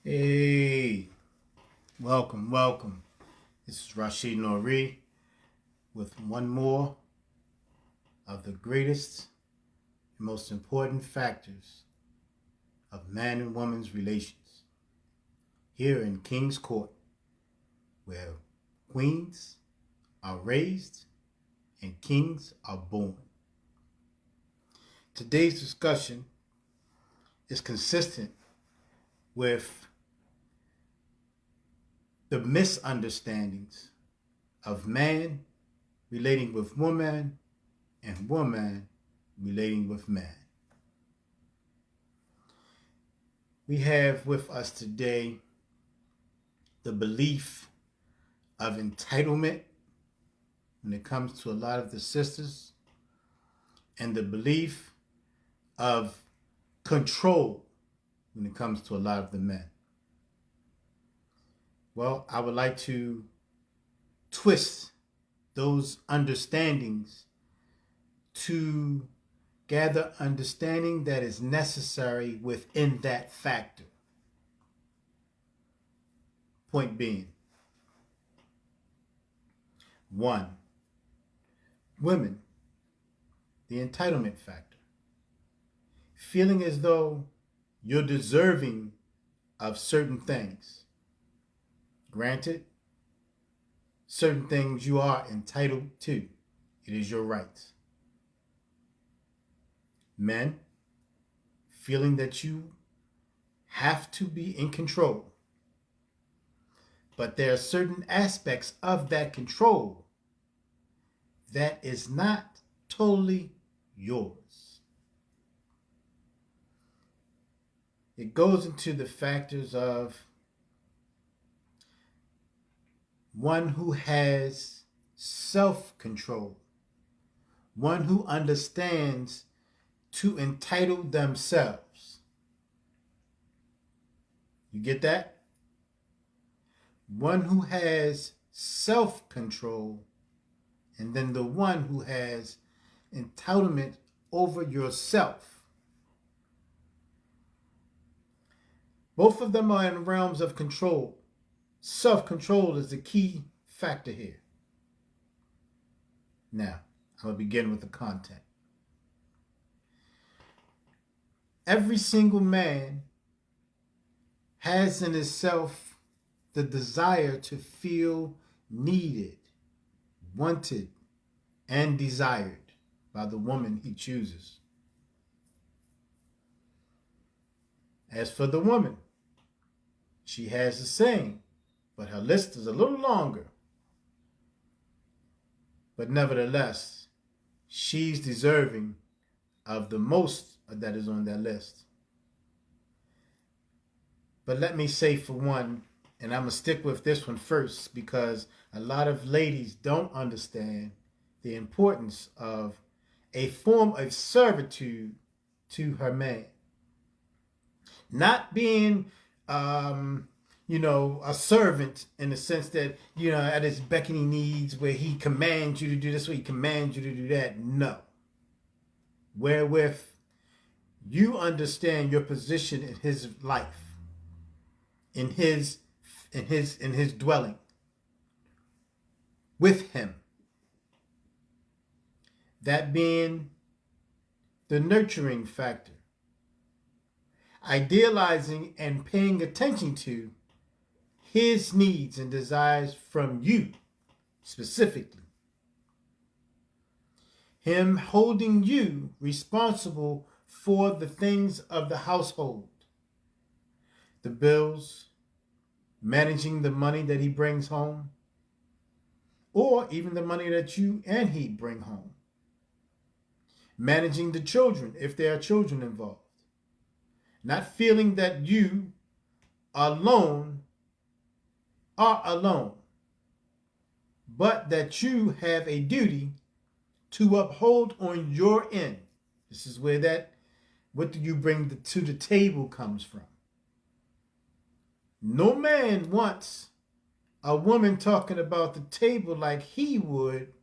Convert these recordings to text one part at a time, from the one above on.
Hey, welcome. This is Rashid Nori with one more of the greatest and most important factors of man and woman's relations here in King's Court, where queens are raised and kings are born. Today's discussion is consistent with the misunderstandings of man relating with woman and woman relating with man. We have with us today the belief of entitlement when it comes to a lot of the sisters, and the belief of control when it comes to a lot of the men. Well, I would like to twist those understandings to gather understanding that is necessary within that factor. Point being, 1, women, the entitlement factor. Feeling as though you're deserving of certain things. Granted, certain things you are entitled to. It is your right. Men, feeling that you have to be in control. But there are certain aspects of that control that is not totally yours. It goes into the factors of one who has self-control, one who understands to entitle themselves. You get that? One who has self-control, and then the one who has entitlement over yourself. Both of them are in realms of control. Self-control is the key factor here. Now, I'm going to begin with the content. Every single man has in himself the desire to feel needed, wanted, and desired by the woman he chooses. As for the woman, she has the same, but her list is a little longer. But nevertheless, she's deserving of the most that is on that list. But let me say for one, and I'm going to stick with this one first, because a lot of ladies don't understand the importance of a form of servitude to her man. Not being, a servant in the sense that, at his beckoning needs where he commands you to do this, where he commands you to do that. No. Wherewith you understand your position in his life, in his dwelling, with him. That being the nurturing factor. Idealizing and paying attention to his needs and desires from you specifically. Him holding you responsible for the things of the household. The bills, managing the money that he brings home, or even the money that you and he bring home. Managing the children if there are children involved. Not feeling that you alone are alone, but that you have a duty to uphold on your end. This is where that what do you bring to the table comes from. No man wants a woman talking about the table like he would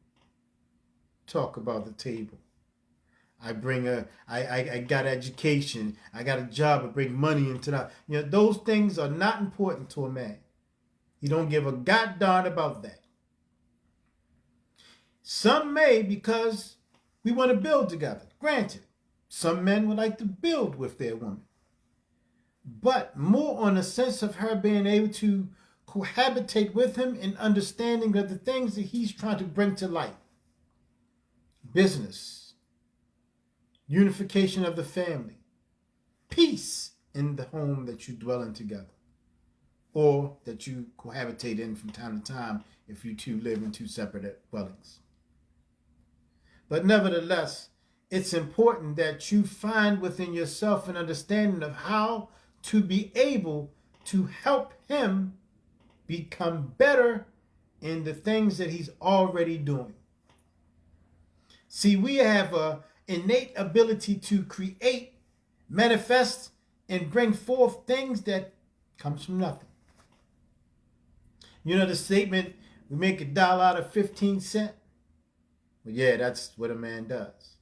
talk about the table. I got education. I got a job. I bring money into that. Those things are not important to a man. He don't give a god darn about that. Some may, because we want to build together. Granted, some men would like to build with their woman. But more on a sense of her being able to cohabitate with him and understanding of the things that he's trying to bring to light. Business, unification of the family, peace in the home that you dwell in together, or that you cohabitate in from time to time if you two live in two separate dwellings. But nevertheless, it's important that you find within yourself an understanding of how to be able to help him become better in the things that he's already doing. See, we have an innate ability to create, manifest, and bring forth things that comes from nothing. You know the statement, we make $1 out of 15 cents? Well, yeah, that's what a man does.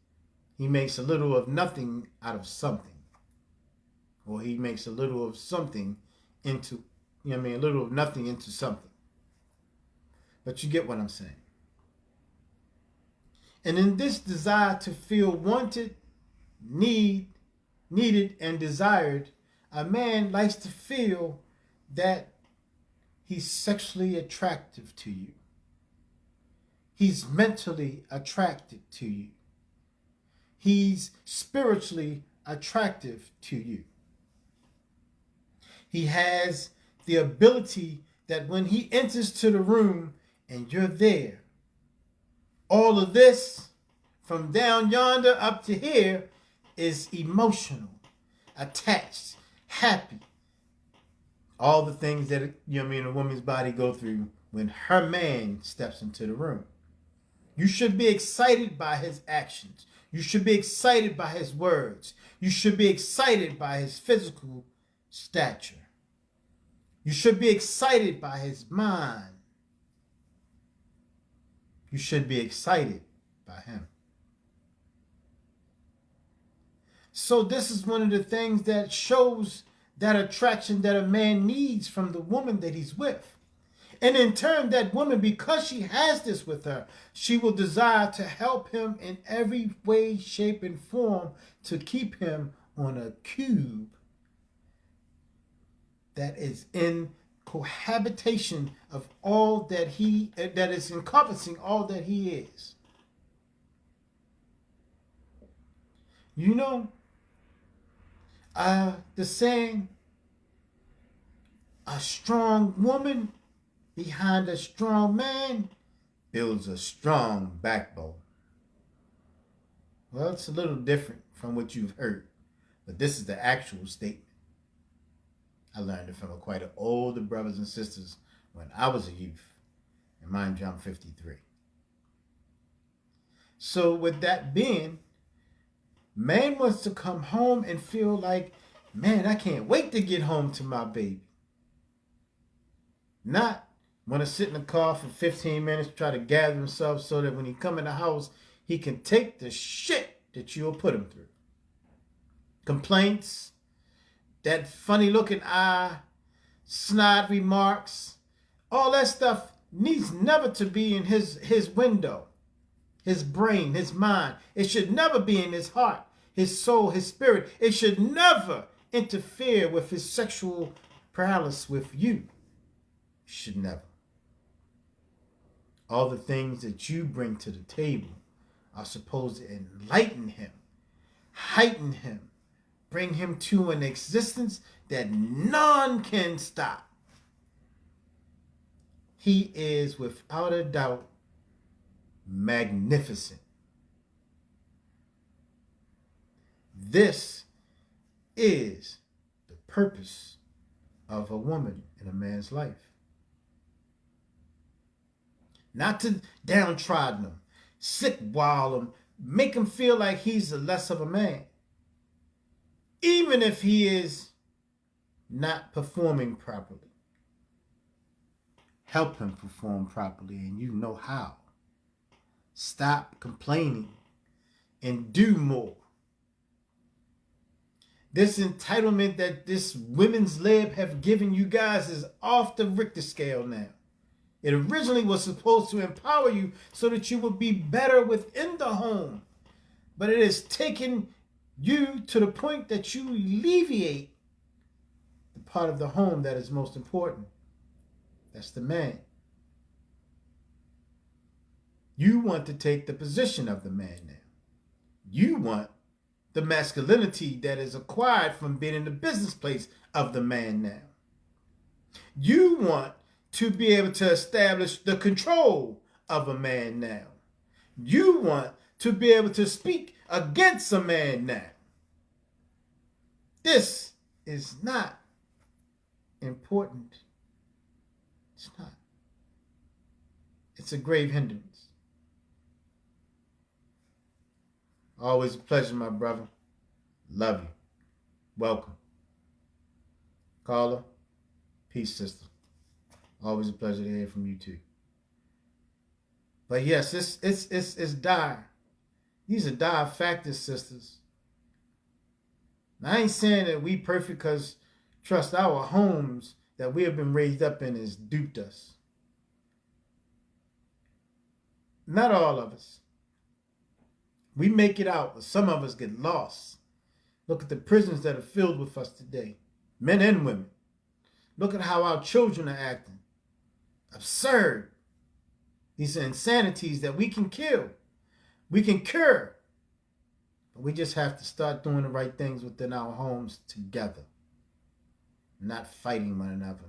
He makes a little of nothing out of something. Or he makes a little of something into, a little of nothing into something. But you get what I'm saying. And in this desire to feel wanted, needed, and desired, a man likes to feel that he's sexually attractive to you. He's mentally attracted to you. He's spiritually attractive to you. He has the ability that when he enters to the room and you're there, all of this from down yonder up to here is emotional, attached, happy. All the things that a woman's body go through when her man steps into the room. You should be excited by his actions. You should be excited by his words. You should be excited by his physical stature. You should be excited by his mind. You should be excited by him. So this is one of the things that shows that attraction that a man needs from the woman that he's with. And in turn, that woman, because she has this with her, she will desire to help him in every way, shape, and form to keep him on a cube that is in cohabitation of all that is encompassing all that he is. The saying, a strong woman behind a strong man builds a strong backbone. Well, it's a little different from what you've heard, but this is the actual statement. I learned it from quite an older brothers and sisters when I was a youth. And mind you, I'm 53. So with that being, man wants to come home and feel like, man, I can't wait to get home to my baby. Not want to sit in the car for 15 minutes, try to gather himself so that when he come in the house, he can take the shit that you'll put him through. Complaints, that funny looking eye, snide remarks, all that stuff needs never to be in his window, his brain, his mind. It should never be in his heart, his soul, his spirit. It should never interfere with his sexual paralysis with you. Should never. All the things that you bring to the table are supposed to enlighten him, heighten him, bring him to an existence that none can stop. He is, without a doubt, magnificent. This is the purpose of a woman in a man's life. Not to downtrodden him, sick wall him, make him feel like he's the less of a man. Even if he is not performing properly. Help him perform properly, and you know how. Stop complaining and do more. This entitlement that this women's lib have given you guys is off the Richter scale now. It originally was supposed to empower you so that you would be better within the home. But it has taken you to the point that you alleviate the part of the home that is most important. That's the man. You want to take the position of the man now. You want the masculinity that is acquired from being in the business place of the man now. You want to be able to establish the control of a man now. You want to be able to speak against a man now. This is not important. It's not. It's a grave hindrance. Always a pleasure, my brother. Love you. Welcome. Carla, peace, sister. Always a pleasure to hear from you too. But yes, it's dire. These are dire factors, sisters. Now, I ain't saying that we perfect because trust our homes that we have been raised up in has duped us. Not all of us. We make it out, but some of us get lost. Look at the prisons that are filled with us today, men and women. Look at how our children are acting. Absurd. These are insanities that we can kill. We can cure. But we just have to start doing the right things within our homes together. Not fighting one another.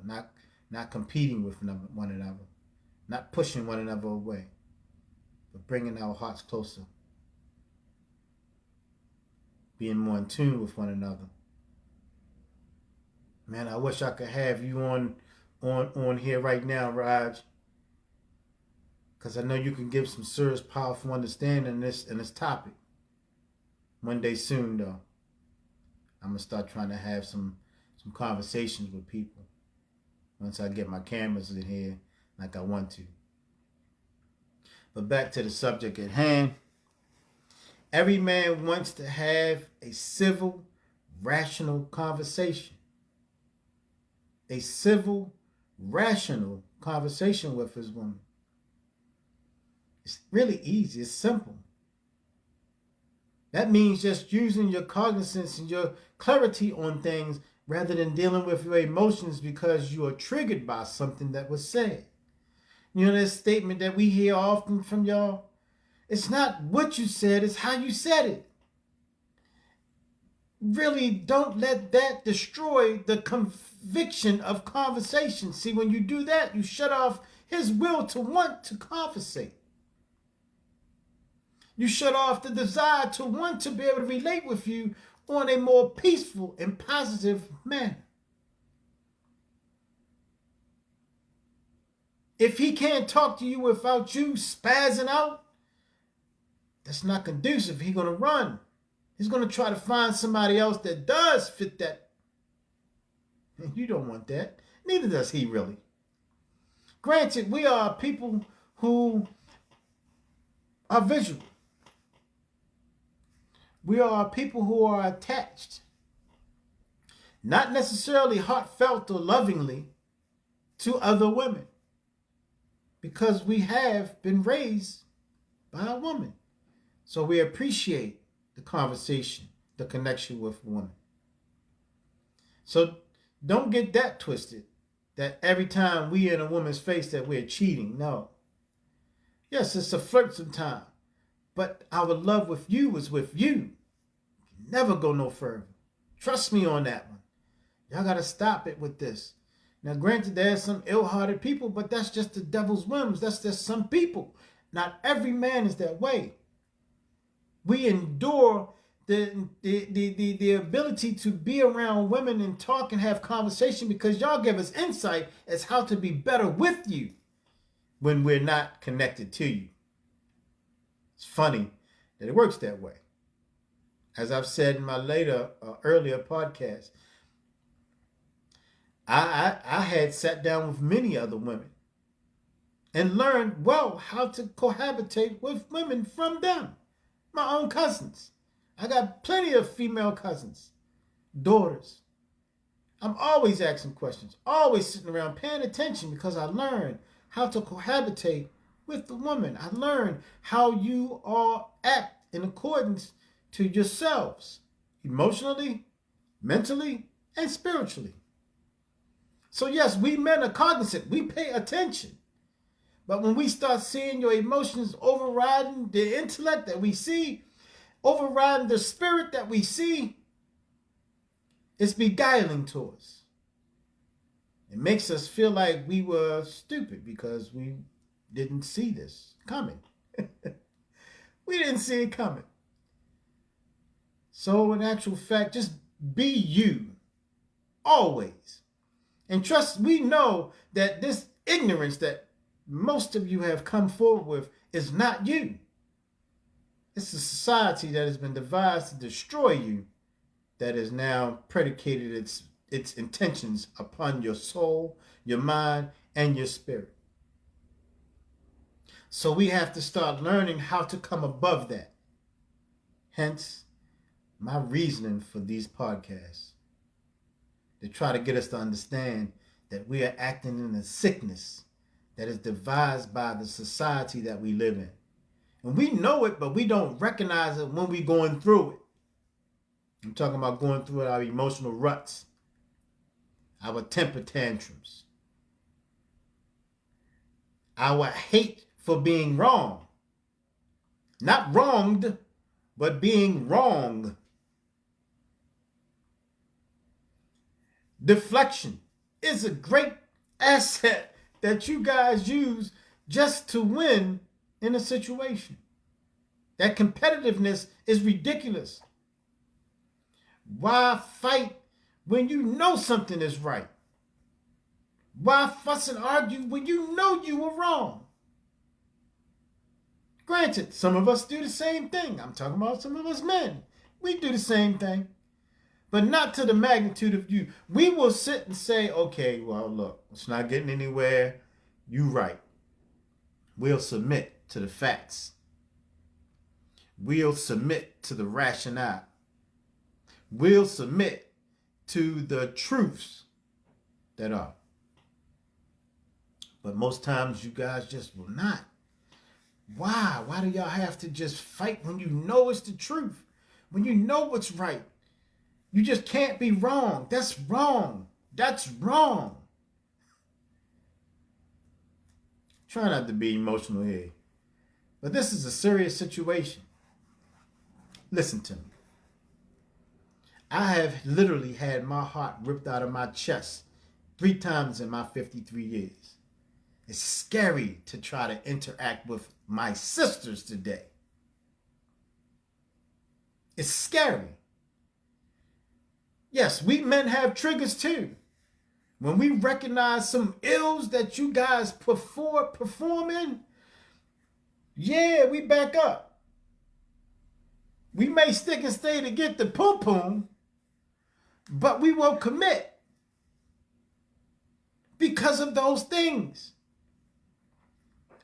Not competing with one another. Not pushing one another away. But bringing our hearts closer. Being more in tune with one another. Man, I wish I could have you on here right now, Raj. Because I know you can give some serious, powerful understanding in this topic. One day soon, though, I'm going to start trying to have some conversations with people. Once I get my cameras in here like I want to. But back to the subject at hand. Every man wants to have a civil, rational conversation. A civil, rational conversation with his woman. It's really easy. It's simple. That means just using your cognizance and your clarity on things rather than dealing with your emotions because you are triggered by something that was said. You know that statement that we hear often from y'all? It's not what you said, it's how you said it. Really don't let that destroy the conviction of conversation. See, when you do that, you shut off his will to want to conversate. You shut off the desire to want to be able to relate with you on a more peaceful and positive manner. If he can't talk to you without you spazzing out, that's not conducive. He's going to run. He's going to try to find somebody else that does fit that. And you don't want that. Neither does he really. Granted, we are people who are visual. We are people who are attached. Not necessarily heartfelt or lovingly to other women. Because we have been raised by a woman. So we appreciate the conversation, the connection with a woman. So don't get that twisted, that every time we in a woman's face that we're cheating. No. Yes, it's a flirt sometimes, but our love with you is with you. Never go no further. Trust me on that one. Y'all got to stop it with this. Now, granted, there's some ill-hearted people, but that's just the devil's whims. That's just some people. Not every man is that way. We endure the ability to be around women and talk and have conversation because y'all give us insight as how to be better with you when we're not connected to you. It's funny that it works that way. As I've said in my earlier podcast, I had sat down with many other women and learned well how to cohabitate with women from them. My own cousins. I got plenty of female cousins, daughters. I'm always asking questions, always sitting around paying attention because I learned how to cohabitate with the woman. I learned how you all act in accordance to yourselves, emotionally, mentally, and spiritually. So yes, we men are cognizant. We pay attention. But when we start seeing your emotions overriding the intellect that we see, overriding the spirit that we see, it's beguiling to us. It makes us feel like we were stupid because we didn't see this coming. We didn't see it coming. So in actual fact, just be you, always. And trust, we know that this ignorance that most of you have come forward with is not you. It's a society that has been devised to destroy you that has now predicated its intentions upon your soul, your mind, and your spirit. So we have to start learning how to come above that. Hence, my reasoning for these podcasts. To try to get us to understand that we are acting in a sickness that is devised by the society that we live in. And we know it, but we don't recognize it when we're going through it. I'm talking about going through our emotional ruts, our temper tantrums, our hate for being wrong. Not wronged, but being wrong. Deflection is a great asset that you guys use just to win in a situation. That competitiveness is ridiculous. Why fight when you know something is right? Why fuss and argue when you know you were wrong? Granted, some of us do the same thing. I'm talking about some of us men. We do the same thing. But not to the magnitude of you. We will sit and say, okay, well, look, it's not getting anywhere. You right. We'll submit to the facts. We'll submit to the rationale. We'll submit to the truths that are. But most times you guys just will not. Why? Why do y'all have to just fight when you know it's the truth? When you know what's right? You just can't be wrong. That's wrong. That's wrong. Try not to be emotional here. But this is a serious situation. Listen to me. I have literally had my heart ripped out of my chest 3 times in my 53 years. It's scary to try to interact with my sisters today. It's scary. Yes, we men have triggers too. When we recognize some ills that you guys perform in, yeah, we back up. We may stick and stay to get the poo-poo, but we won't commit because of those things.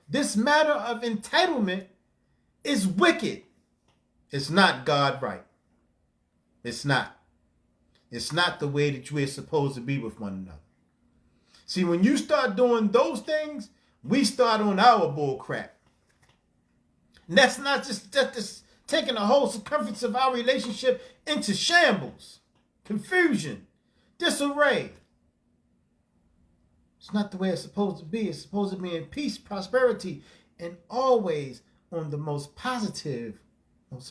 This matter of entitlement is wicked. It's not God right. It's not. It's not the way that we're supposed to be with one another. See, when you start doing those things, we start on our bull crap. And that's not just taking the whole circumference of our relationship into shambles, confusion, disarray. It's not the way it's supposed to be. It's supposed to be in peace, prosperity, and always on the most positive, and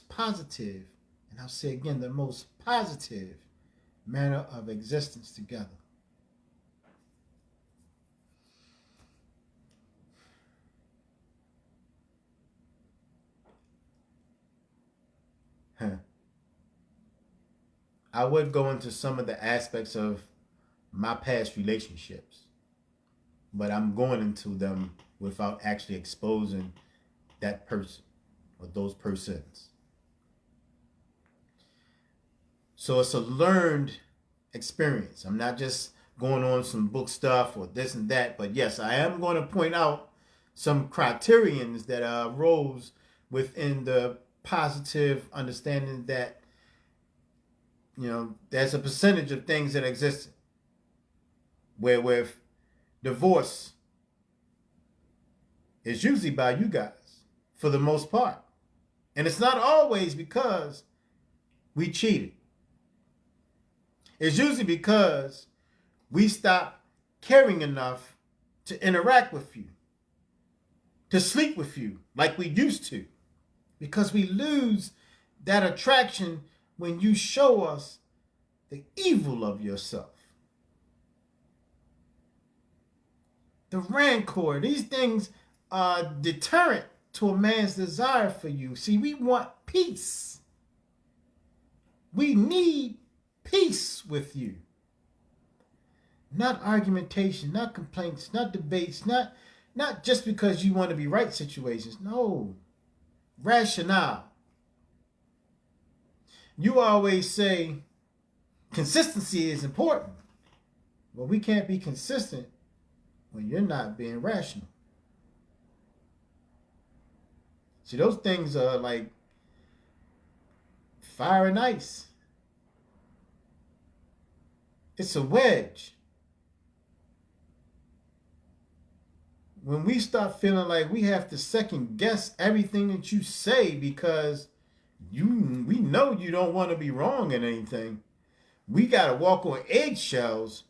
I'll say again, the most positive manner of existence together. I would go into some of the aspects of my past relationships, but I'm going into them without actually exposing that person or those persons. So it's a learned experience. I'm not just going on some book stuff or this and that, but yes, I am going to point out some criterions that arose within the positive understanding that, there's a percentage of things that exist where with divorce is usually by you guys for the most part. And it's not always because we cheated. It's usually because we stopped caring enough to interact with you, to sleep with you like we used to. Because we lose that attraction when you show us the evil of yourself. The rancor, these things are deterrent to a man's desire for you. See, we want peace. We need peace with you. Not argumentation, not complaints, not debates, not just because you want to be right situations. No. Rationale. You always say consistency is important. Well, we can't be consistent when you're not being rational. See, those things are like fire and ice. It's a wedge. When we start feeling like we have to second guess everything that you say because we know you don't want to be wrong in anything. We got to walk on eggshells.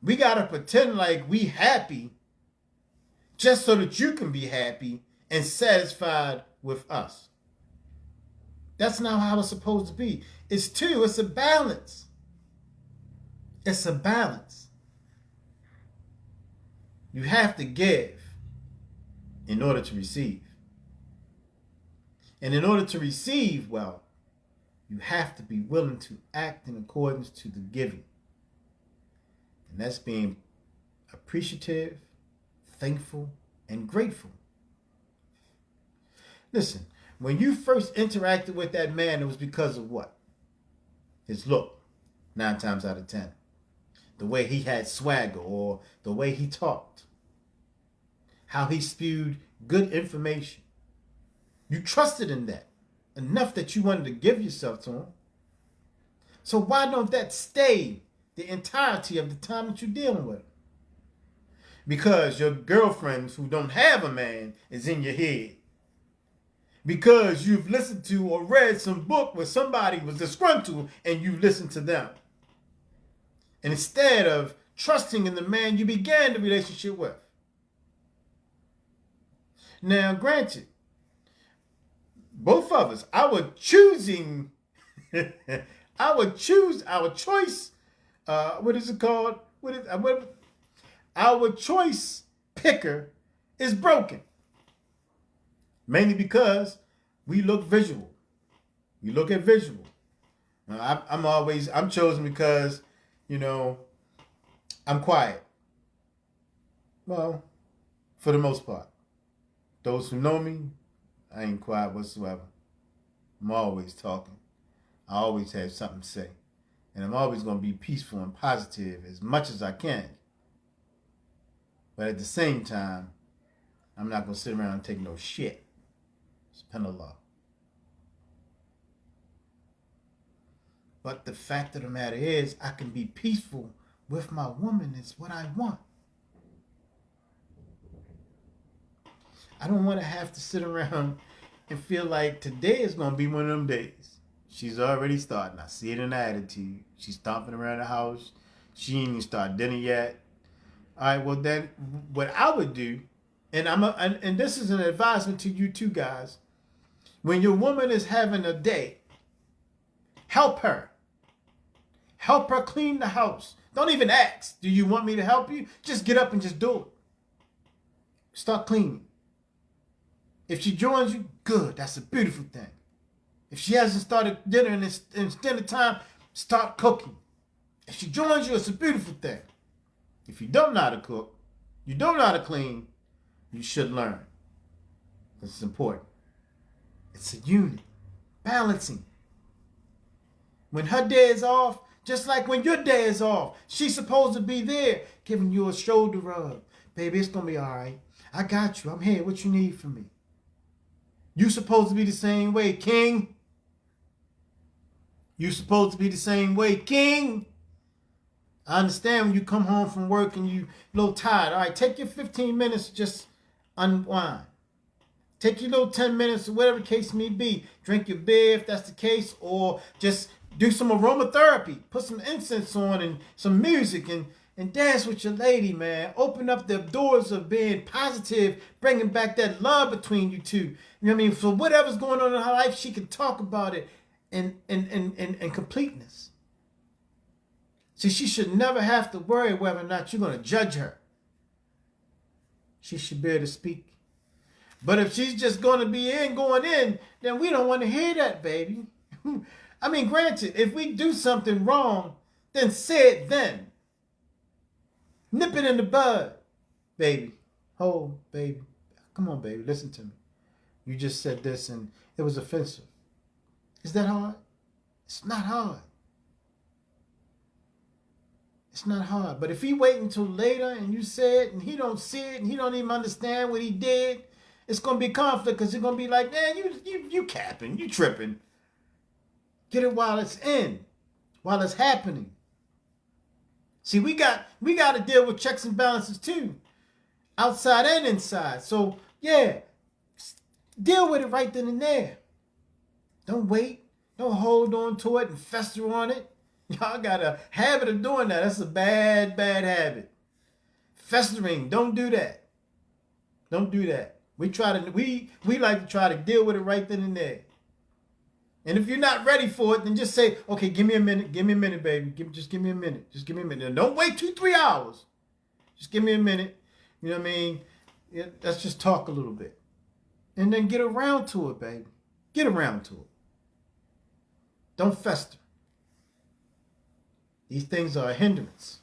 We got to pretend like we happy just so that you can be happy and satisfied with us. That's not how it's supposed to be. It's a balance. It's a balance. You have to give in order to receive. And in order to receive well, you have to be willing to act in accordance to the giving. And that's being appreciative, thankful, and grateful. Listen, when you first interacted with that man, it was because of what? His look, 9 times out of 10. The way he had swagger or the way he talked. How he spewed good information. You trusted in that enough that you wanted to give yourself to him. So why don't that stay the entirety of the time that you're dealing with him? Because your girlfriends who don't have a man is in your head. Because you've listened to or read some book where somebody was disgruntled and you listened to them. And instead of trusting in the man you began the relationship with. Now, granted, both of us, our choice, what is it called? Our choice picker is broken. Mainly because we look visual. We look at visual. Now, I'm chosen because, I'm quiet. Well, for the most part. Those who know me, I ain't quiet whatsoever. I'm always talking. I always have something to say. And I'm always going to be peaceful and positive as much as I can. But at the same time, I'm not going to sit around and take no shit. It's penal law. But the fact of the matter is, I can be peaceful with my woman is what I want. I don't want to have to sit around and feel like today is going to be one of them days. She's already starting. I see it in her attitude. She's stomping around the house. She ain't even started dinner yet. All right, well then, what I would do, and this is an advisement to you two guys, when your woman is having a day, help her. Help her clean the house. Don't even ask, do you want me to help you? Just get up and just do it. Start cleaning. If she joins you, good. That's a beautiful thing. If she hasn't started dinner and it's dinner time, start cooking. If she joins you, it's a beautiful thing. If you don't know how to cook, you don't know how to clean, you should learn. Because it's important. It's a unit. Balancing. When her day is off, just like when your day is off, she's supposed to be there giving you a shoulder rub. Baby, it's going to be all right. I got you. I'm here. What you need from me? You supposed to be the same way, King. You supposed to be the same way, King. I understand when you come home from work and you a little tired. All right, take your 15 minutes to just unwind. Take your little 10 minutes or whatever the case may be. Drink your beer if that's the case, or just do some aromatherapy. Put some incense on and some music and dance with your lady, man. Open up the doors of being positive, bringing back that love between you two. You know what I mean? So whatever's going on in her life, she can talk about it in completeness. See, she should never have to worry whether or not you're going to judge her. She should be able to speak. But if she's just going to be going in, then we don't want to hear that, baby. I mean, granted, if we do something wrong, then say it then. Nip it in the bud, baby. Oh, baby. Come on, baby. Listen to me. You just said this and it was offensive. Is that hard? It's not hard. It's not hard. But if he wait until later and you say it and he don't see it and he don't even understand what he did, it's going to be conflict because you're going to be like, man, you capping, you tripping. Get it while it's in, while it's happening. See, we got to deal with checks and balances too, outside and inside. So, yeah, deal with it right then and there. Don't wait. Don't hold on to it and fester on it. Y'all got a habit of doing that. That's a bad, bad habit. Festering. Don't do that. Don't do that. We like to try to deal with it right then and there. And if you're not ready for it, then just say, okay, give me a minute. Give me a minute, baby. Just give me a minute. Just give me a minute. Don't wait 2-3 hours. Just give me a minute. You know what I mean? Let's just talk a little bit. And then get around to it, baby. Get around to it. Don't fester. These things are a hindrance.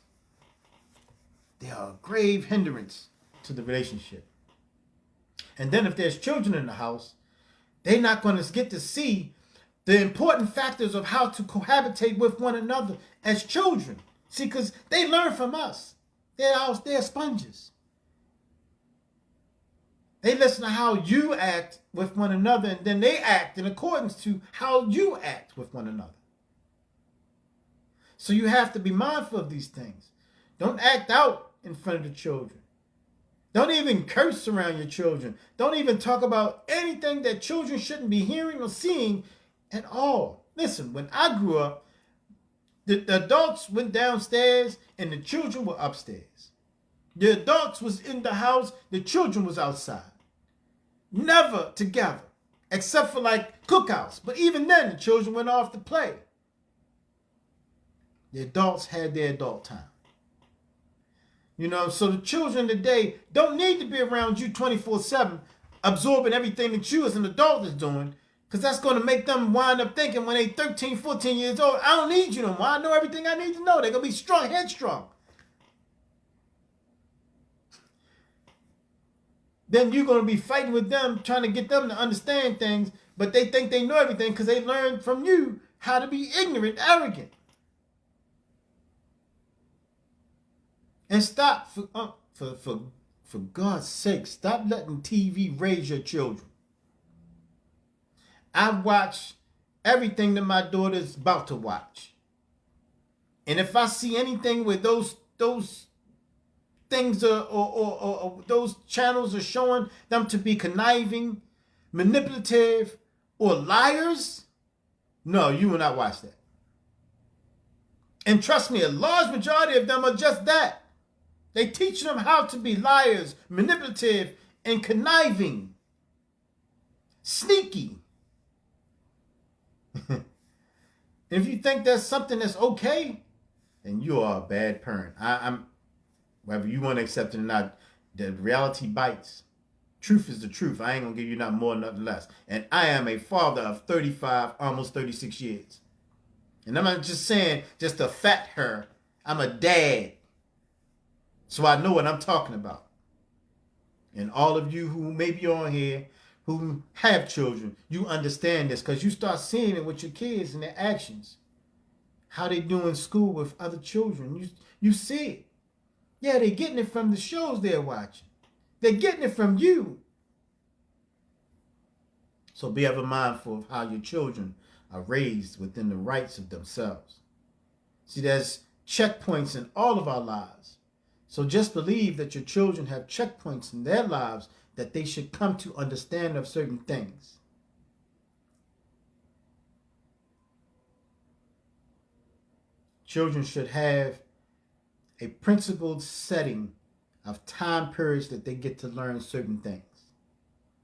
They are a grave hindrance to the relationship. And then if there's children in the house, they're not going to get to see the important factors of how to cohabitate with one another as children. See, because they learn from us. They're sponges. They listen to how you act with one another, and then they act in accordance to how you act with one another. So you have to be mindful of these things. Don't act out in front of the children. Don't even curse around your children. Don't even talk about anything that children shouldn't be hearing or seeing at all. Listen, when I grew up, the adults went downstairs and the children were upstairs. The adults was in the house, the children was outside. Never together, except for like cookouts. But even then, the children went off to play. The adults had their adult time. You know, so the children today don't need to be around you 24/7, absorbing everything that you as an adult is doing, because that's going to make them wind up thinking when they're 13, 14 years old, I don't need you no more. I know everything I need to know. They're going to be strong, headstrong. Then you're going to be fighting with them, trying to get them to understand things, but they think they know everything because they learned from you how to be ignorant, arrogant. And stop, for God's sake, stop letting TV raise your children. I watch everything that my daughter's about to watch. And if I see anything where those things or those channels are showing them to be conniving, manipulative, or liars, no, you will not watch that. And trust me, a large majority of them are just that. They teach them how to be liars, manipulative, and conniving. Sneaky. If you think that's something that's okay, then you are a bad parent. I'm whether you want to accept it or not, the reality bites. Truth is the truth. I ain't going to give you nothing more, nothing less. And I am a father of 35, almost 36 years. And I'm not just saying just to fat her. I'm a dad. So I know what I'm talking about. And all of you who may be on here who have children, you understand this because you start seeing it with your kids and their actions. How they do in school with other children. You see it. Yeah, they're getting it from the shows they're watching. They're getting it from you. So be ever mindful of how your children are raised within the rights of themselves. See, there's checkpoints in all of our lives. So just believe that your children have checkpoints in their lives that they should come to understand of certain things. Children should have a principled setting of time periods that they get to learn certain things,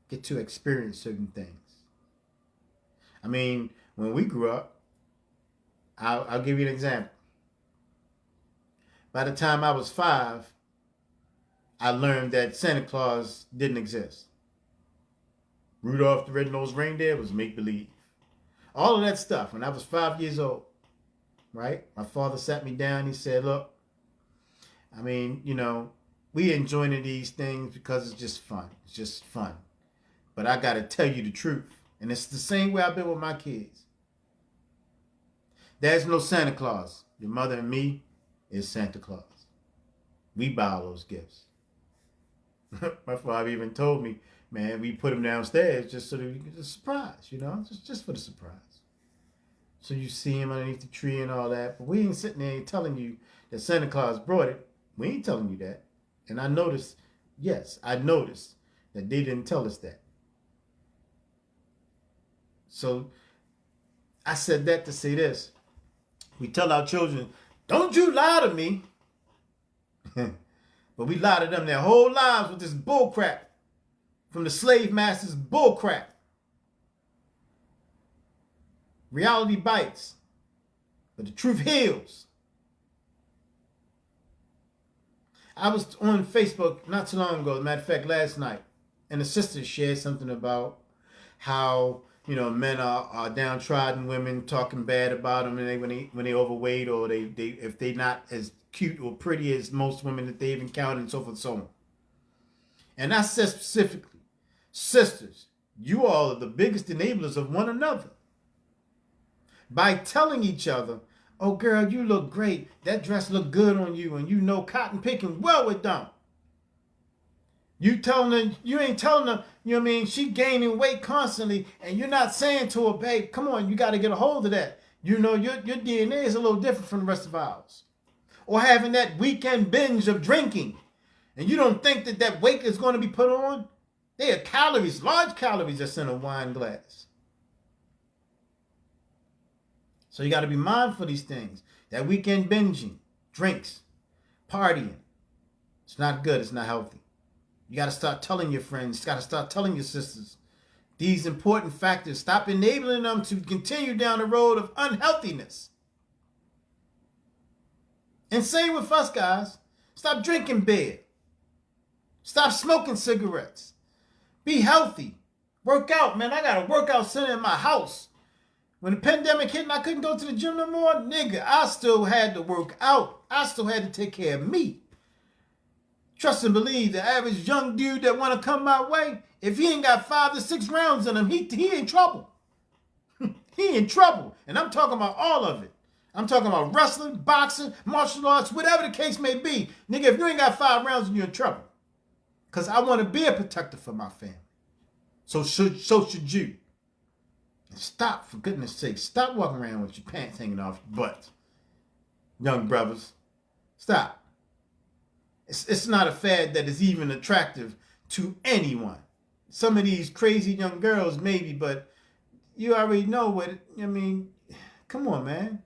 get to experience certain things. I mean, when we grew up, I'll give you an example. By the time I was 5, I learned that Santa Claus didn't exist. Rudolph the Red-Nosed Reindeer was make-believe. All of that stuff when I was 5 years old, right? My father sat me down. He said, look, I mean, we enjoying these things because it's just fun. It's just fun. But I got to tell you the truth. And it's the same way I've been with my kids. There's no Santa Claus. Your mother and me is Santa Claus. We buy all those gifts. My father even told me, man, we put him downstairs just so that we could just surprise, just for the surprise. So you see him underneath the tree and all that. But we ain't sitting there telling you that Santa Claus brought it. We ain't telling you that. And I noticed that they didn't tell us that. So I said that to say this. We tell our children, don't you lie to me. But we lie to them their whole lives with this bull crap from the slave masters' bull crap. Reality bites, but the truth heals. I was on Facebook not too long ago, as a matter of fact, last night, and a sister shared something about how men are downtrodden women, talking bad about them, and when they overweight, or they if they not as cute or pretty as most women that they've encountered, and so forth and so on. And I said specifically, sisters, you all are the biggest enablers of one another. By telling each other, oh girl, you look great, that dress look good on you, and cotton picking well with them. You ain't telling her, she gaining weight constantly, and you're not saying to her, babe, come on, you got to get a hold of that. Your DNA is a little different from the rest of ours. Or having that weekend binge of drinking, and you don't think that weight is going to be put on. They are calories, large calories that's in a wine glass. So you got to be mindful of these things. That weekend binging, drinks, partying, it's not good. It's not healthy. You got to start telling your friends. You got to start telling your sisters these important factors. Stop enabling them to continue down the road of unhealthiness. And same with us, guys. Stop drinking beer. Stop smoking cigarettes. Be healthy. Work out, man. I got a workout center in my house. When the pandemic hit and I couldn't go to the gym no more, nigga, I still had to work out. I still had to take care of me. Trust and believe, the average young dude that want to come my way, if he ain't got 5 to 6 rounds in him, he in trouble. He in trouble. And I'm talking about all of it. I'm talking about wrestling, boxing, martial arts, whatever the case may be. Nigga, if you ain't got 5 rounds, you're in trouble. Because I want to be a protector for my family. So should you. And stop, for goodness sake. Stop walking around with your pants hanging off your butt. Young brothers. Stop. It's not a fad that is even attractive to anyone. Some of these crazy young girls, maybe, but you already know what come on, man.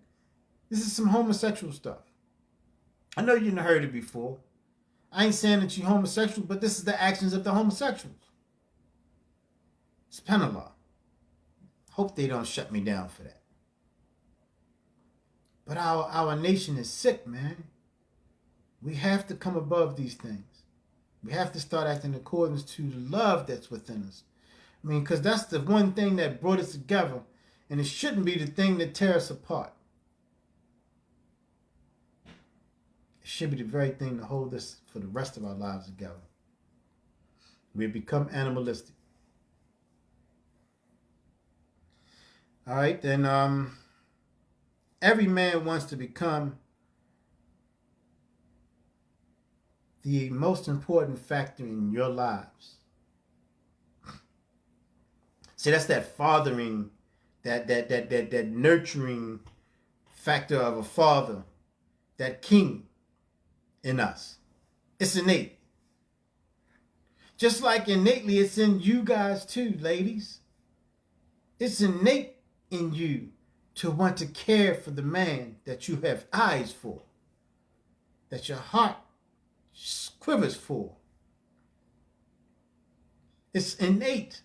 This is some homosexual stuff. I know you've heard it before. I ain't saying that you're homosexual, but this is the actions of the homosexuals. It's penal law. Hope they don't shut me down for that. But our nation is sick, man. We have to come above these things. We have to start acting in accordance to the love that's within us. Because that's the one thing that brought us together, and it shouldn't be the thing that tears us apart. It should be the very thing to hold us for the rest of our lives together. We've become animalistic. All right, then every man wants to become the most important factor in your lives. See, that's that fathering, that nurturing factor of a father, that king in us. It's innate. Just like innately it's in you guys too, ladies. It's innate in you to want to care for the man that you have eyes for, that your heart quivers for. It's innate.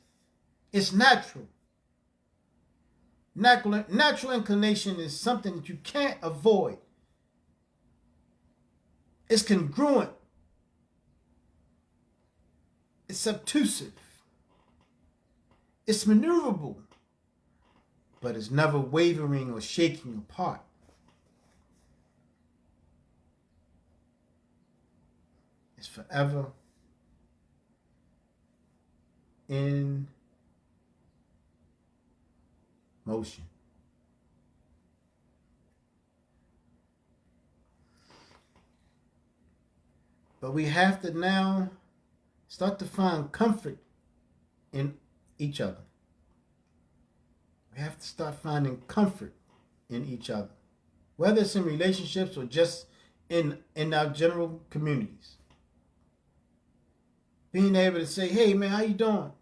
It's natural. Natural inclination is something that you can't avoid. It's congruent. It's obtrusive. It's maneuverable. But it's never wavering or shaking apart. It's forever in motion. But we have to now start to find comfort in each other. We have to start finding comfort in each other, whether it's in relationships or just in our general communities. Being able to say, hey man, how you doing?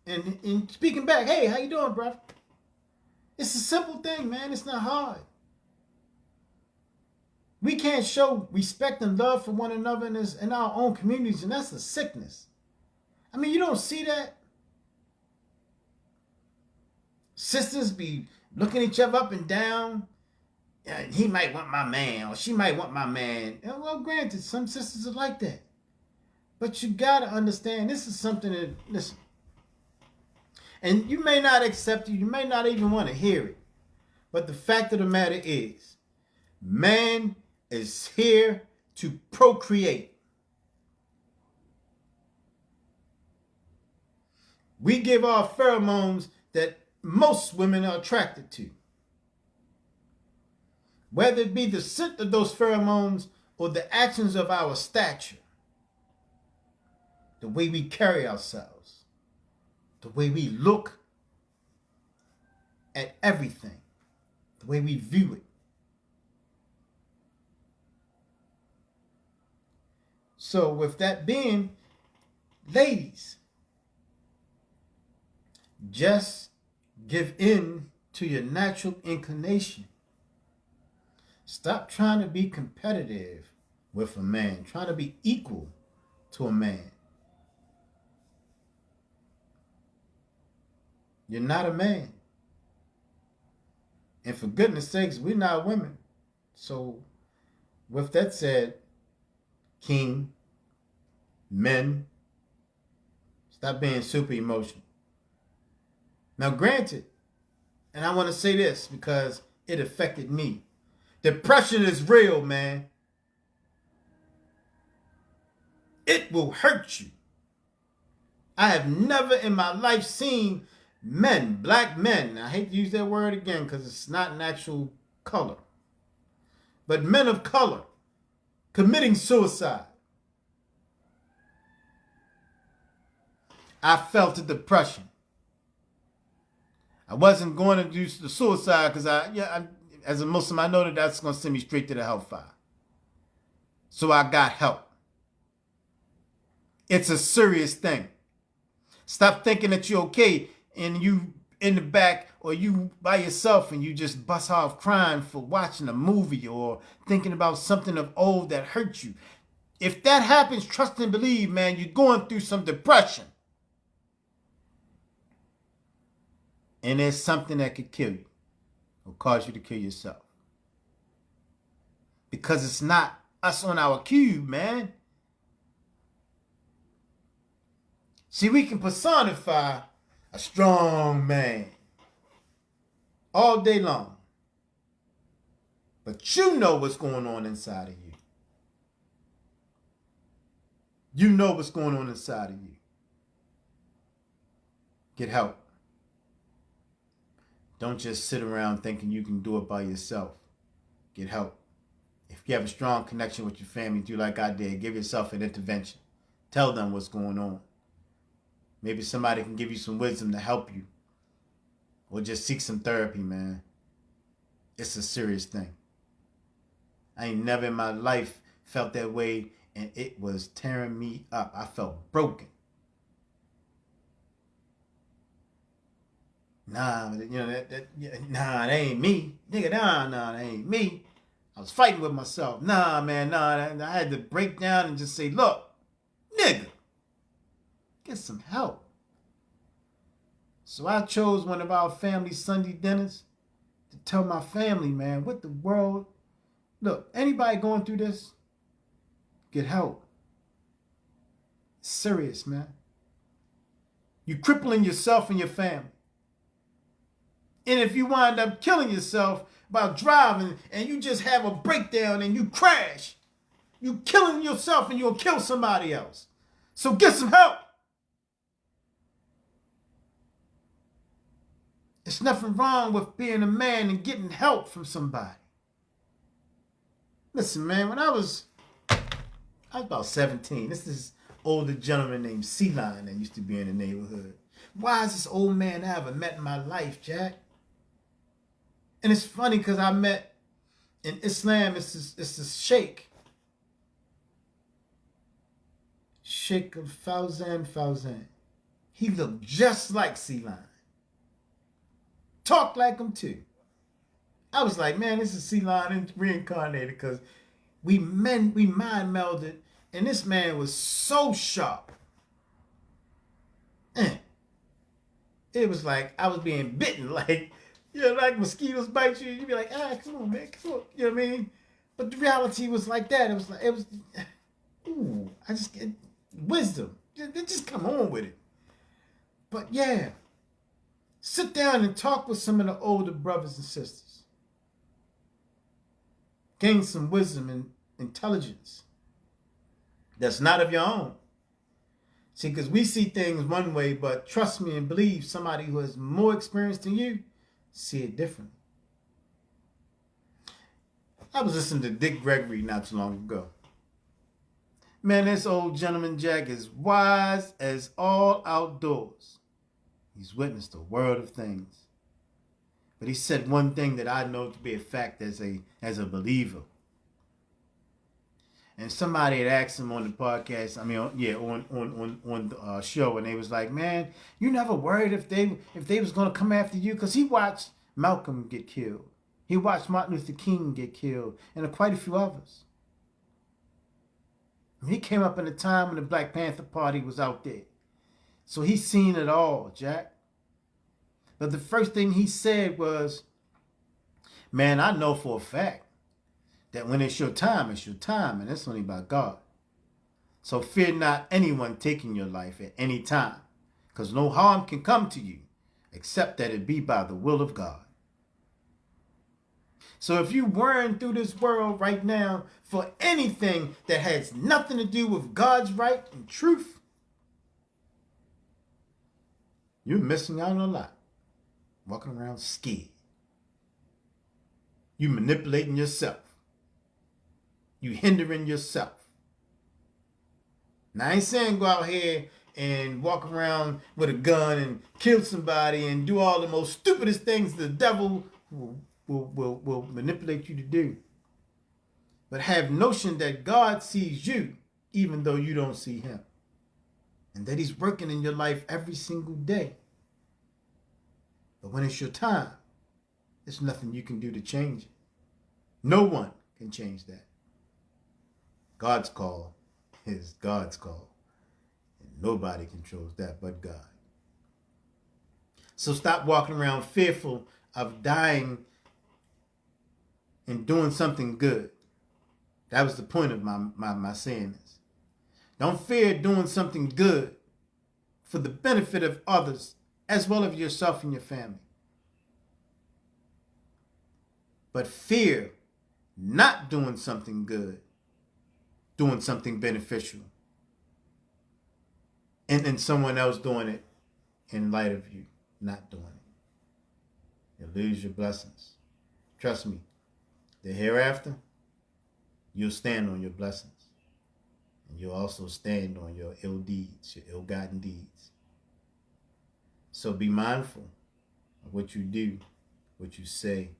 And speaking back, hey, how you doing, brother? It's a simple thing, man. It's not hard. We can't show respect and love for one another in our own communities, and that's a sickness. I mean, you don't see that? Sisters be looking each other up and down. He might want my man, or she might want my man. And well, granted, some sisters are like that. But you got to understand, this is something that, listen, and you may not accept it, you may not even want to hear it. But the fact of the matter is, man is here to procreate. We give off pheromones that most women are attracted to. Whether it be the scent of those pheromones or the actions of our stature, the way we carry ourselves, the way we look at everything, the way we view it. So with that being, ladies, just give in to your natural inclination. Stop trying to be competitive with a man, trying to be equal to a man. You're not a man. And for goodness sakes, we're not women. So with that said, king, men, stop being super emotional. Now granted, and I want to say this because it affected me. Depression is real, man. It will hurt you. I have never in my life seen men, black men, I hate to use that word again because it's not an actual color, but men of color committing suicide. I felt the depression. I wasn't going to do the suicide because as a Muslim, I know that that's going to send me straight to the hellfire. So I got help. It's a serious thing. Stop thinking that you're okay and you in the back or you by yourself and you just bust off crying for watching a movie or thinking about something of old that hurt you. If that happens, trust and believe, man, you're going through some depression. And there's something that could kill you or cause you to kill yourself. Because it's not us on our cube, man. See, we can personify a strong man all day long. But you know what's going on inside of you. You know what's going on inside of you. Get help. Don't just sit around thinking you can do it by yourself. Get help. If you have a strong connection with your family, do like I did. Give yourself an intervention. Tell them what's going on. Maybe somebody can give you some wisdom to help you or just seek some therapy, man. It's a serious thing. I ain't never in my life felt that way, and it was tearing me up. I felt broken. Nah, that ain't me. Nigga, nah, that ain't me. I was fighting with myself. Nah, man, nah. I had to break down and just say, look, nigga, get some help. So I chose one of our family Sunday dinners to tell my family, man, what the world. Look, anybody going through this, get help. It's serious, man. You crippling yourself and your family. And if you wind up killing yourself by driving and you just have a breakdown and you crash, you killing yourself and you'll kill somebody else. So get some help. There's nothing wrong with being a man and getting help from somebody. Listen, man, when I was about 17. This is older gentleman named C-Line that used to be in the neighborhood. Why is this old man I ever met in my life, Jack? And it's funny because I met in Islam, it's this sheikh. Sheikh Fawzan. He looked just like C-Line. Talked like him too. I was like, man, this is C-Line reincarnated because we mind melded, and this man was so sharp. It was like I was being bitten, like, you know, like mosquitoes bite you. You'd be like, come on, man, come on. You know what I mean? But the reality was like that. I just get wisdom. Just come on with it. But yeah, sit down and talk with some of the older brothers and sisters. Gain some wisdom and intelligence that's not of your own. See, because we see things one way, but trust me and believe somebody who has more experience than you see it differently. I was listening to Dick Gregory not too long ago. Man, this old gentleman, Jack, is wise as all outdoors. He's witnessed a world of things. But he said one thing that I know to be a fact as a believer. And somebody had asked him on the podcast, on the show, and they was like, man, you never worried if they was going to come after you? Because he watched Malcolm get killed. He watched Martin Luther King get killed, and quite a few others. He came up in a time when the Black Panther Party was out there. So he's seen it all, Jack. But the first thing he said was, man, I know for a fact that when it's your time, and it's only by God. So fear not anyone taking your life at any time, because no harm can come to you, except that it be by the will of God. So if you're worrying through this world right now for anything that has nothing to do with God's right and truth, you're missing out on a lot. Walking around scared. You manipulating yourself. You hindering yourself. Now I ain't saying go out here and walk around with a gun and kill somebody and do all the most stupidest things the devil will manipulate you to do. But have notion that God sees you even though you don't see him. And that he's working in your life every single day. But when it's your time, there's nothing you can do to change it. No one can change that. God's call is God's call. And nobody controls that but God. So stop walking around fearful of dying and doing something good. That was the point of my saying this. Don't fear doing something good for the benefit of others as well as yourself and your family. But fear not doing something good, doing something beneficial, and someone else doing it in light of you not doing it. You'll lose your blessings. Trust me, the hereafter, you'll stand on your blessings. And you'll also stand on your ill deeds, your ill-gotten deeds. So be mindful of what you do, what you say,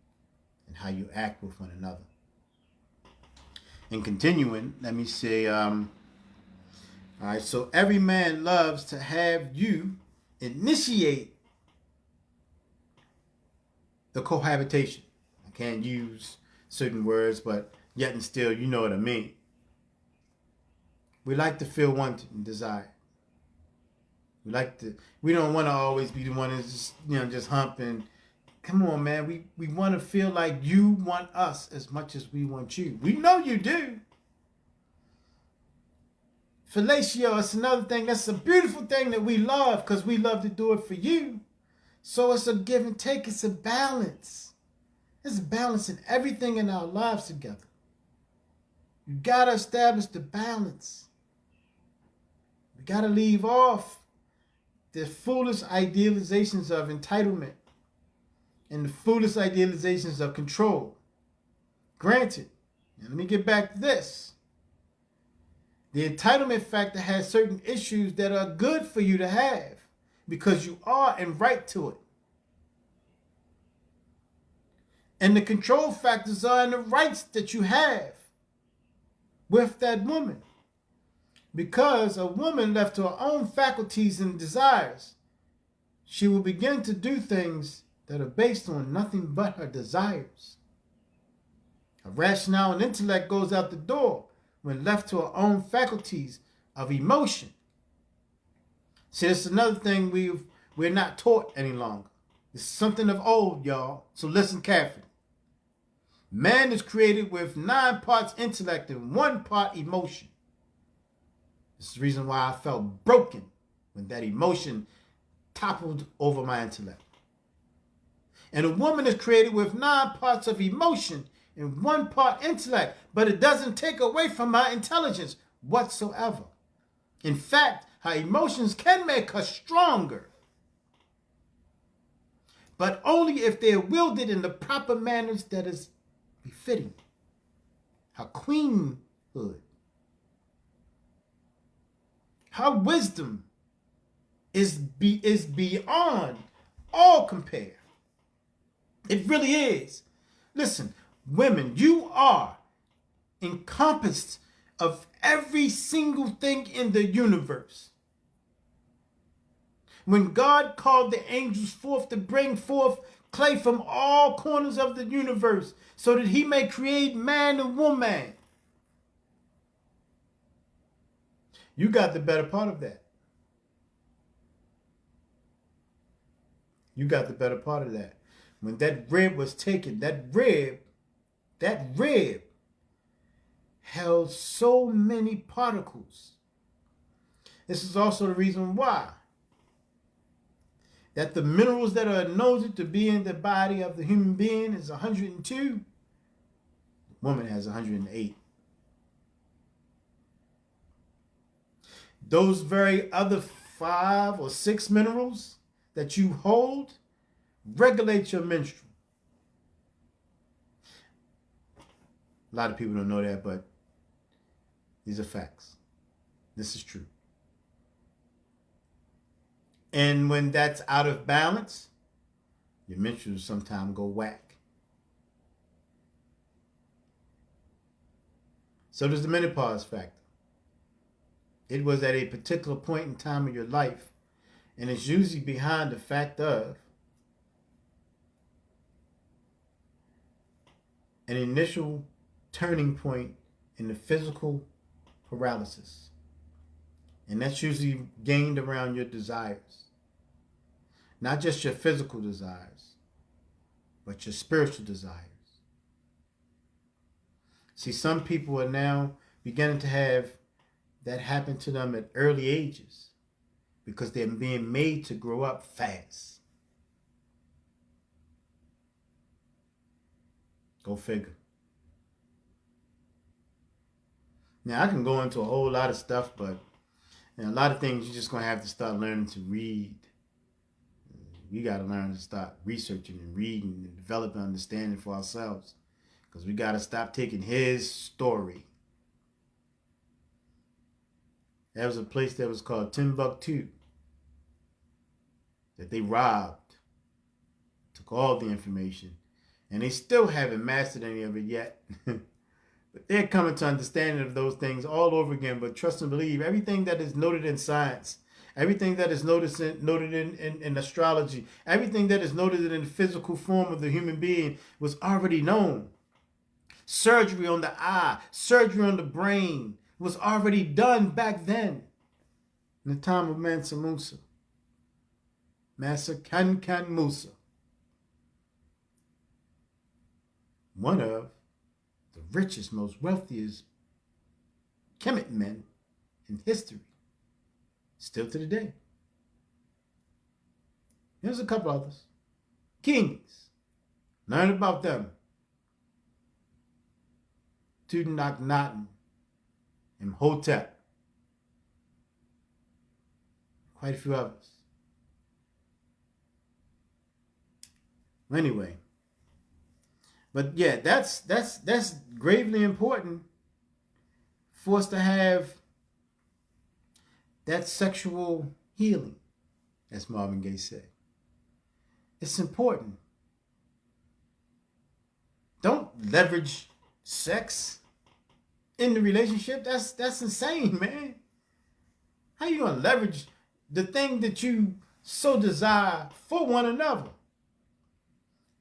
and how you act with one another. And continuing, let me say, all right, so every man loves to have you initiate the cohabitation. I can't use certain words, but yet and still, you know what I mean. We like to feel wanted and desired. We don't want to always be the one that's just humping. Come on, man. We want to feel like you want us as much as we want you. We know you do. Fellatio, it's another thing. That's a beautiful thing that we love because we love to do it for you. So it's a give and take. It's a balance. It's a balance in everything in our lives together. You got to establish the balance. We got to leave off the foolish idealizations of entitlement and the foolish idealizations of control. Granted, now let me get back to this. The entitlement factor has certain issues that are good for you to have because you are in right to it. And the control factors are in the rights that you have with that woman. Because a woman left to her own faculties and desires, she will begin to do things that are based on nothing but her desires. Her rationale and intellect goes out the door when left to her own faculties of emotion. See, it's another thing we're not taught any longer. It's something of old, y'all. So listen carefully. Man is created with 9 parts intellect and 1 part emotion. This is the reason why I felt broken when that emotion toppled over my intellect. And a woman is created with 9 parts of emotion and 1 part intellect, but it doesn't take away from her intelligence whatsoever. In fact, her emotions can make her stronger, but only if they're wielded in the proper manners that is befitting her queenhood. Her wisdom is beyond all compare. It really is. Listen, women, you are encompassed of every single thing in the universe. When God called the angels forth to bring forth clay from all corners of the universe so that he may create man and woman, you got the better part of that. You got the better part of that. When that rib was taken, that rib held so many particles. This is also the reason why that the minerals that are noted to be in the body of the human being is 102. The woman has 108. Those very other 5 or 6 minerals that you hold regulate your menstrual. A lot of people don't know that, but these are facts. This is true. And when that's out of balance, your menstruals sometimes go whack. So does the menopause factor. It was at a particular point in time of your life, and it's usually behind the fact of an initial turning point in the physical paralysis. And that's usually gained around your desires. Not just your physical desires, but your spiritual desires. See, some people are now beginning to have that happen to them at early ages because they're being made to grow up fast. Go figure. Now, I can go into a whole lot of stuff, but a lot of things you're just going to have to start learning to read. We got to learn to start researching and reading and developing understanding for ourselves, because we got to stop taking his story. There was a place that was called Timbuktu that they robbed. took all the information, and they still haven't mastered any of it yet. But they're coming to understanding of those things all over again. But trust and believe, everything that is noted in science, everything that is noted in astrology, everything that is noted in the physical form of the human being was already known. Surgery on the eye, surgery on the brain was already done back then, in the time of Mansa Musa. Mansa Kankan Musa. One of the richest, most wealthiest Kemet men in history. Still to the day. There's a couple others. Kings. Learn about them. Tutankhamun, Imhotep. Quite a few others. Anyway. But yeah, that's gravely important for us to have that sexual healing, as Marvin Gaye said. It's important. Don't leverage sex in the relationship. That's insane, man. How you gonna leverage the thing that you so desire for one another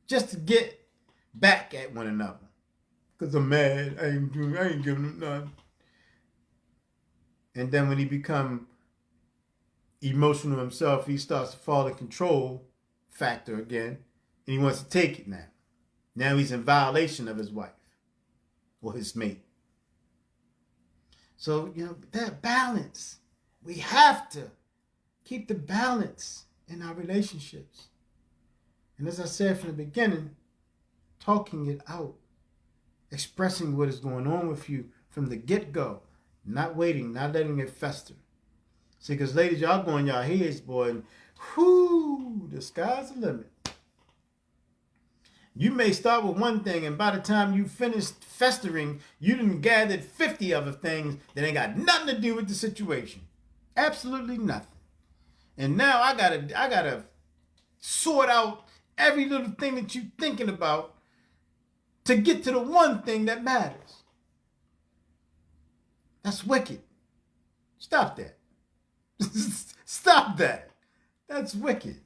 just to get back at one another? Because I'm mad. I ain't giving him nothing. And then when he become emotional himself, he starts to fall in control factor again, and he wants to take it now. Now he's in violation of his wife or his mate. So, that balance. We have to keep the balance in our relationships. And as I said from the beginning, talking it out, expressing what is going on with you from the get-go, not waiting, not letting it fester. See, because ladies, y'all going y'all heads, boy, and whoo, the sky's the limit. You may start with one thing, and by the time you finish festering, you done gathered 50 other things that ain't got nothing to do with the situation. Absolutely nothing. And now I gotta sort out every little thing that you thinking about to get to the one thing that matters. That's wicked. Stop that. Stop that. That's wicked.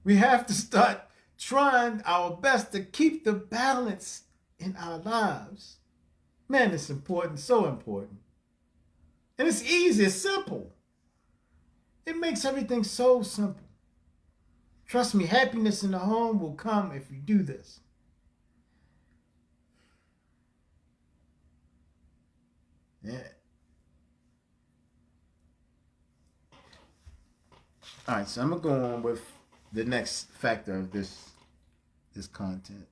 We have to start trying our best to keep the balance in our lives. Man, it's important, so important. And it's easy, it's simple. It makes everything so simple. Trust me, happiness in the home will come if you do this. Yeah. All right, so I'm going to go on with the next factor of this content.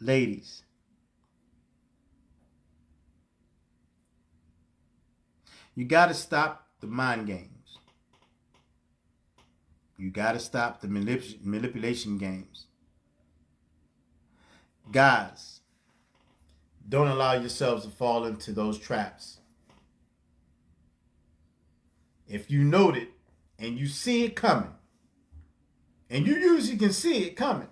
Ladies, you got to stop the mind games. You got to stop the manipulation games. Guys, don't allow yourselves to fall into those traps. If you note it and you see it coming, and you usually can see it coming,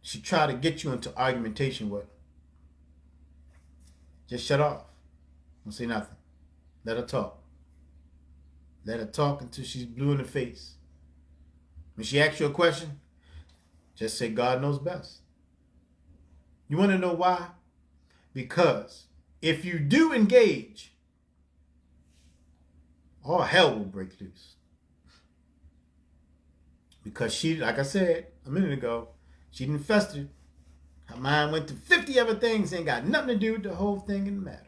she try to get you into argumentation with her. Just shut off. Don't say nothing. Let her talk. Let her talk until she's blue in the face. When she asks you a question, just say, God knows best. You want to know why? Because if you do engage, all hell will break loose. Because she, like I said a minute ago, she didn't fester. Her mind went to 50 other things, ain't got nothing to do with the whole thing in the matter.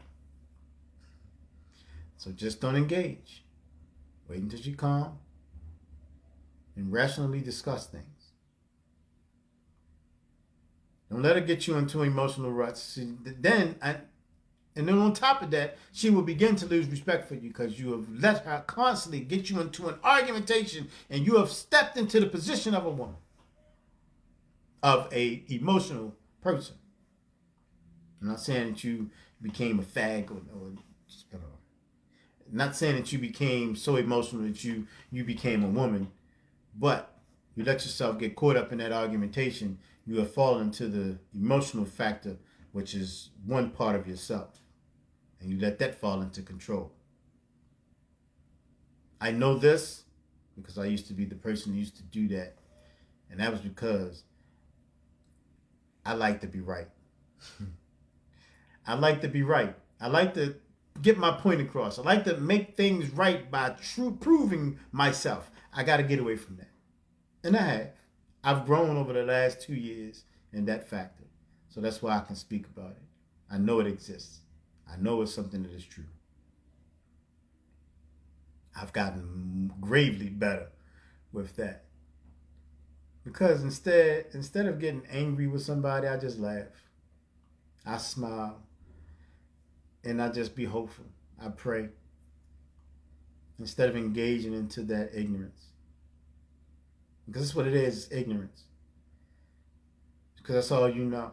So just don't engage. Wait until she calm and rationally discuss things. Don't let her get you into emotional ruts. And then on top of that, she will begin to lose respect for you because you have let her constantly get you into an argumentation, and you have stepped into the position of a woman, of a emotional person. I'm not saying that you became a fag or Not saying that you became so emotional that you became a woman, but you let yourself get caught up in that argumentation. You have fallen into the emotional factor, which is one part of yourself, and you let that fall into control. I know this because I used to be the person who used to do that, and that was because I like to be right. I like to be right. I like to get my point across. I like to make things right by proving myself. I got to get away from that. And I have. I've grown over the last 2 years in that factor. So that's why I can speak about it. I know it exists. I know it's something that is true. I've gotten gravely better with that. Because instead of getting angry with somebody, I just laugh. I smile. And I just be hopeful. I pray. Instead of engaging into that ignorance. Because that's what it is, ignorance. Because that's all you know.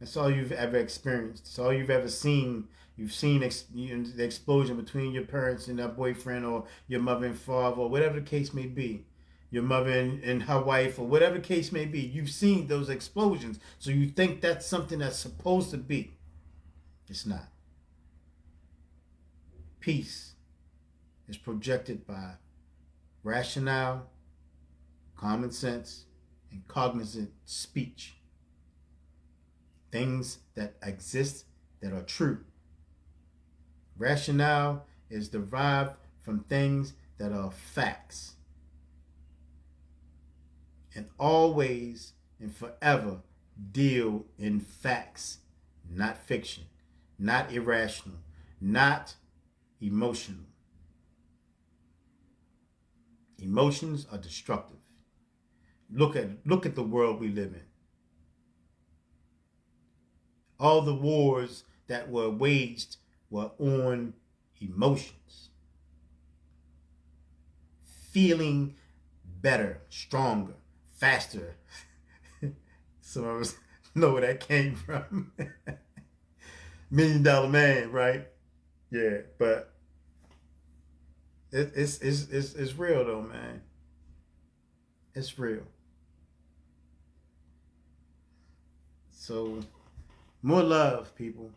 That's all you've ever experienced. That's all you've ever seen. You've seen the explosion between your parents and their boyfriend, or your mother and father, or whatever the case may be. Your mother and her wife, or whatever the case may be. You've seen those explosions. So you think that's something that's supposed to be. It's not. Peace is projected by rationale, common sense, and cognizant speech. Things that exist that are true. Rationale is derived from things that are facts. And always and forever deal in facts, not fiction, not irrational, not emotional. Emotions are destructive. Look at the world we live in. All the wars that were waged were on emotions. Feeling better, stronger, faster. Some of us know where that came from. $1 Million Man, right? Yeah, but it's real though, man. It's real. So more love, people.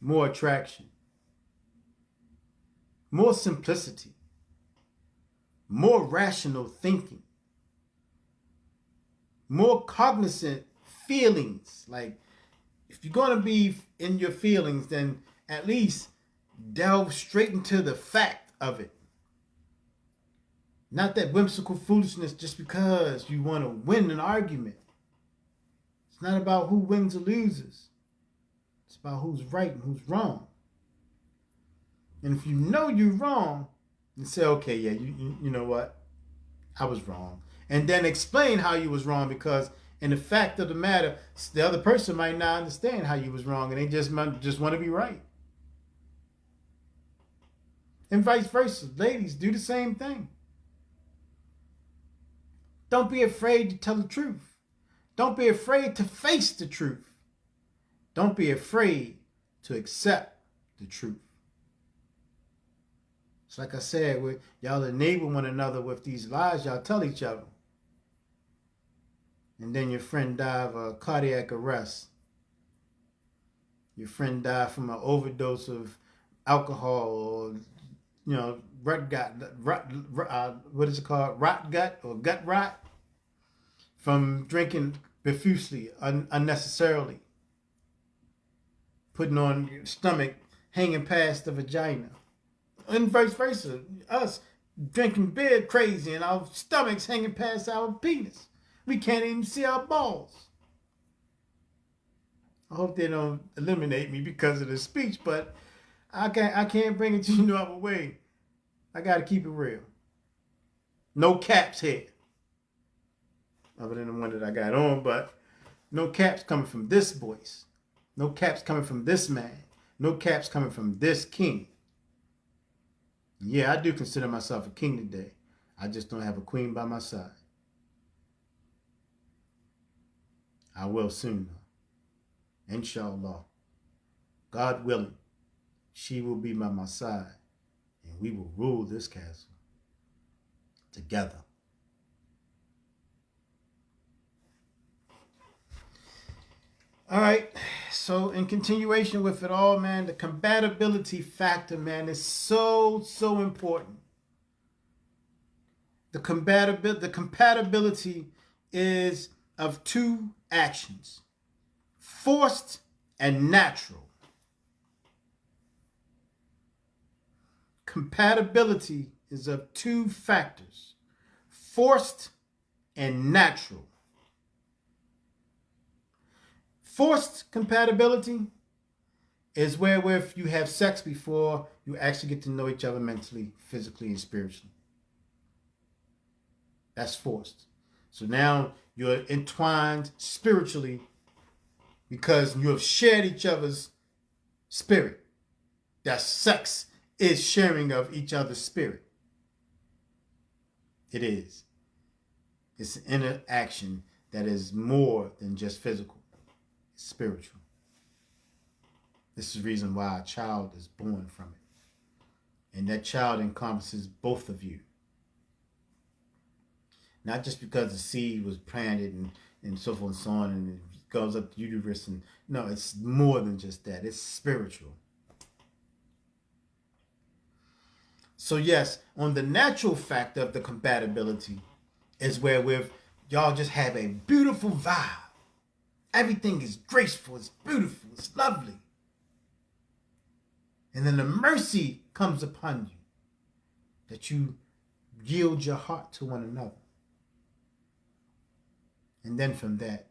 More attraction. More simplicity. More rational thinking. More cognizant feelings. Like, if you're going to be in your feelings, then at least delve straight into the fact of it. Not that whimsical foolishness just because you want to win an argument. It's not about who wins or loses. It's about who's right and who's wrong. And if you know you're wrong, then say, okay, yeah, you know what? I was wrong. And then explain how you was wrong, because in the fact of the matter, the other person might not understand how you was wrong, and they just want to be right. And vice versa. Ladies, do the same thing. Don't be afraid to tell the truth. Don't be afraid to face the truth. Don't be afraid to accept the truth. It's like I said, y'all enable one another with these lies y'all tell each other. And then your friend died of a cardiac arrest. Your friend died from an overdose of alcohol, or rot gut, what is it called? Rot gut or gut rot from drinking profusely, unnecessarily, putting on your stomach, hanging past the vagina, and vice versa. Us drinking beer crazy and our stomachs hanging past our penis. We can't even see our balls. I hope they don't eliminate me because of the speech, but I can't bring it to you no other way. I got to keep it real. No caps here. Other than the one that I got on, but no caps coming from this voice. No caps coming from this man. No caps coming from this king. Yeah, I do consider myself a king today. I just don't have a queen by my side. I will soon, though. Inshallah. God willing. She will be by my side, and we will rule this castle together. All right. So in continuation with it all, man, the compatibility factor, man, is so important. The compatibility is of two actions, forced and natural. Compatibility is of two factors, forced and natural. Forced compatibility is where if you have sex before you actually get to know each other mentally, physically, and spiritually. That's forced. So now you're entwined spiritually because you have shared each other's spirit. That sex is sharing of each other's spirit. It is. It's an interaction that is more than just physical. It's spiritual. This is the reason why a child is born from it. And that child encompasses both of you. Not just because the seed was planted and so forth and so on, and it goes up the uterus. And no, it's more than just that. It's spiritual. So yes, on the natural factor of the compatibility is where with y'all just have a beautiful vibe. Everything is graceful, it's beautiful, it's lovely. And then the mercy comes upon you that you yield your heart to one another. And then from that,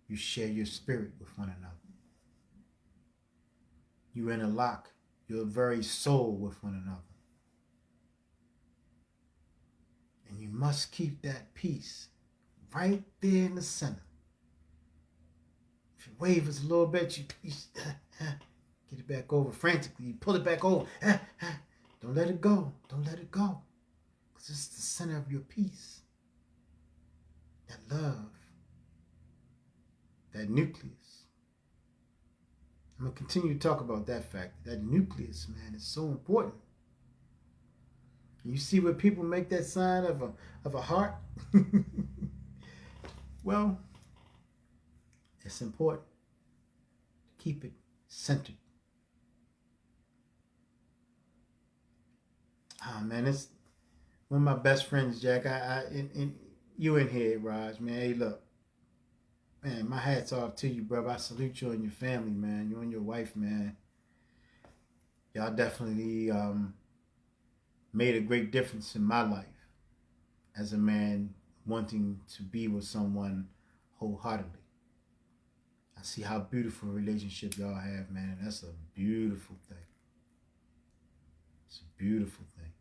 you share your spirit with one another. You interlock your very soul with one another. And you must keep that peace right there in the center. If it wavers a little bit, you get it back over frantically. You pull it back over. Don't let it go. Don't let it go. Because it's the center of your peace. That love. That nucleus. I'm going to continue to talk about that fact. That nucleus, man, is so important. You see where people make that sign of a heart? Well, it's important to keep it centered. Ah, man, it's one of my best friends, Jack. You in here, Raj, man. Hey, look. Man, my hat's off to you, brother. I salute you and your family, man. You and your wife, man. Y'all definitely made a great difference in my life as a man wanting to be with someone wholeheartedly. I see how beautiful a relationship y'all have, man. That's a beautiful thing. It's a beautiful thing.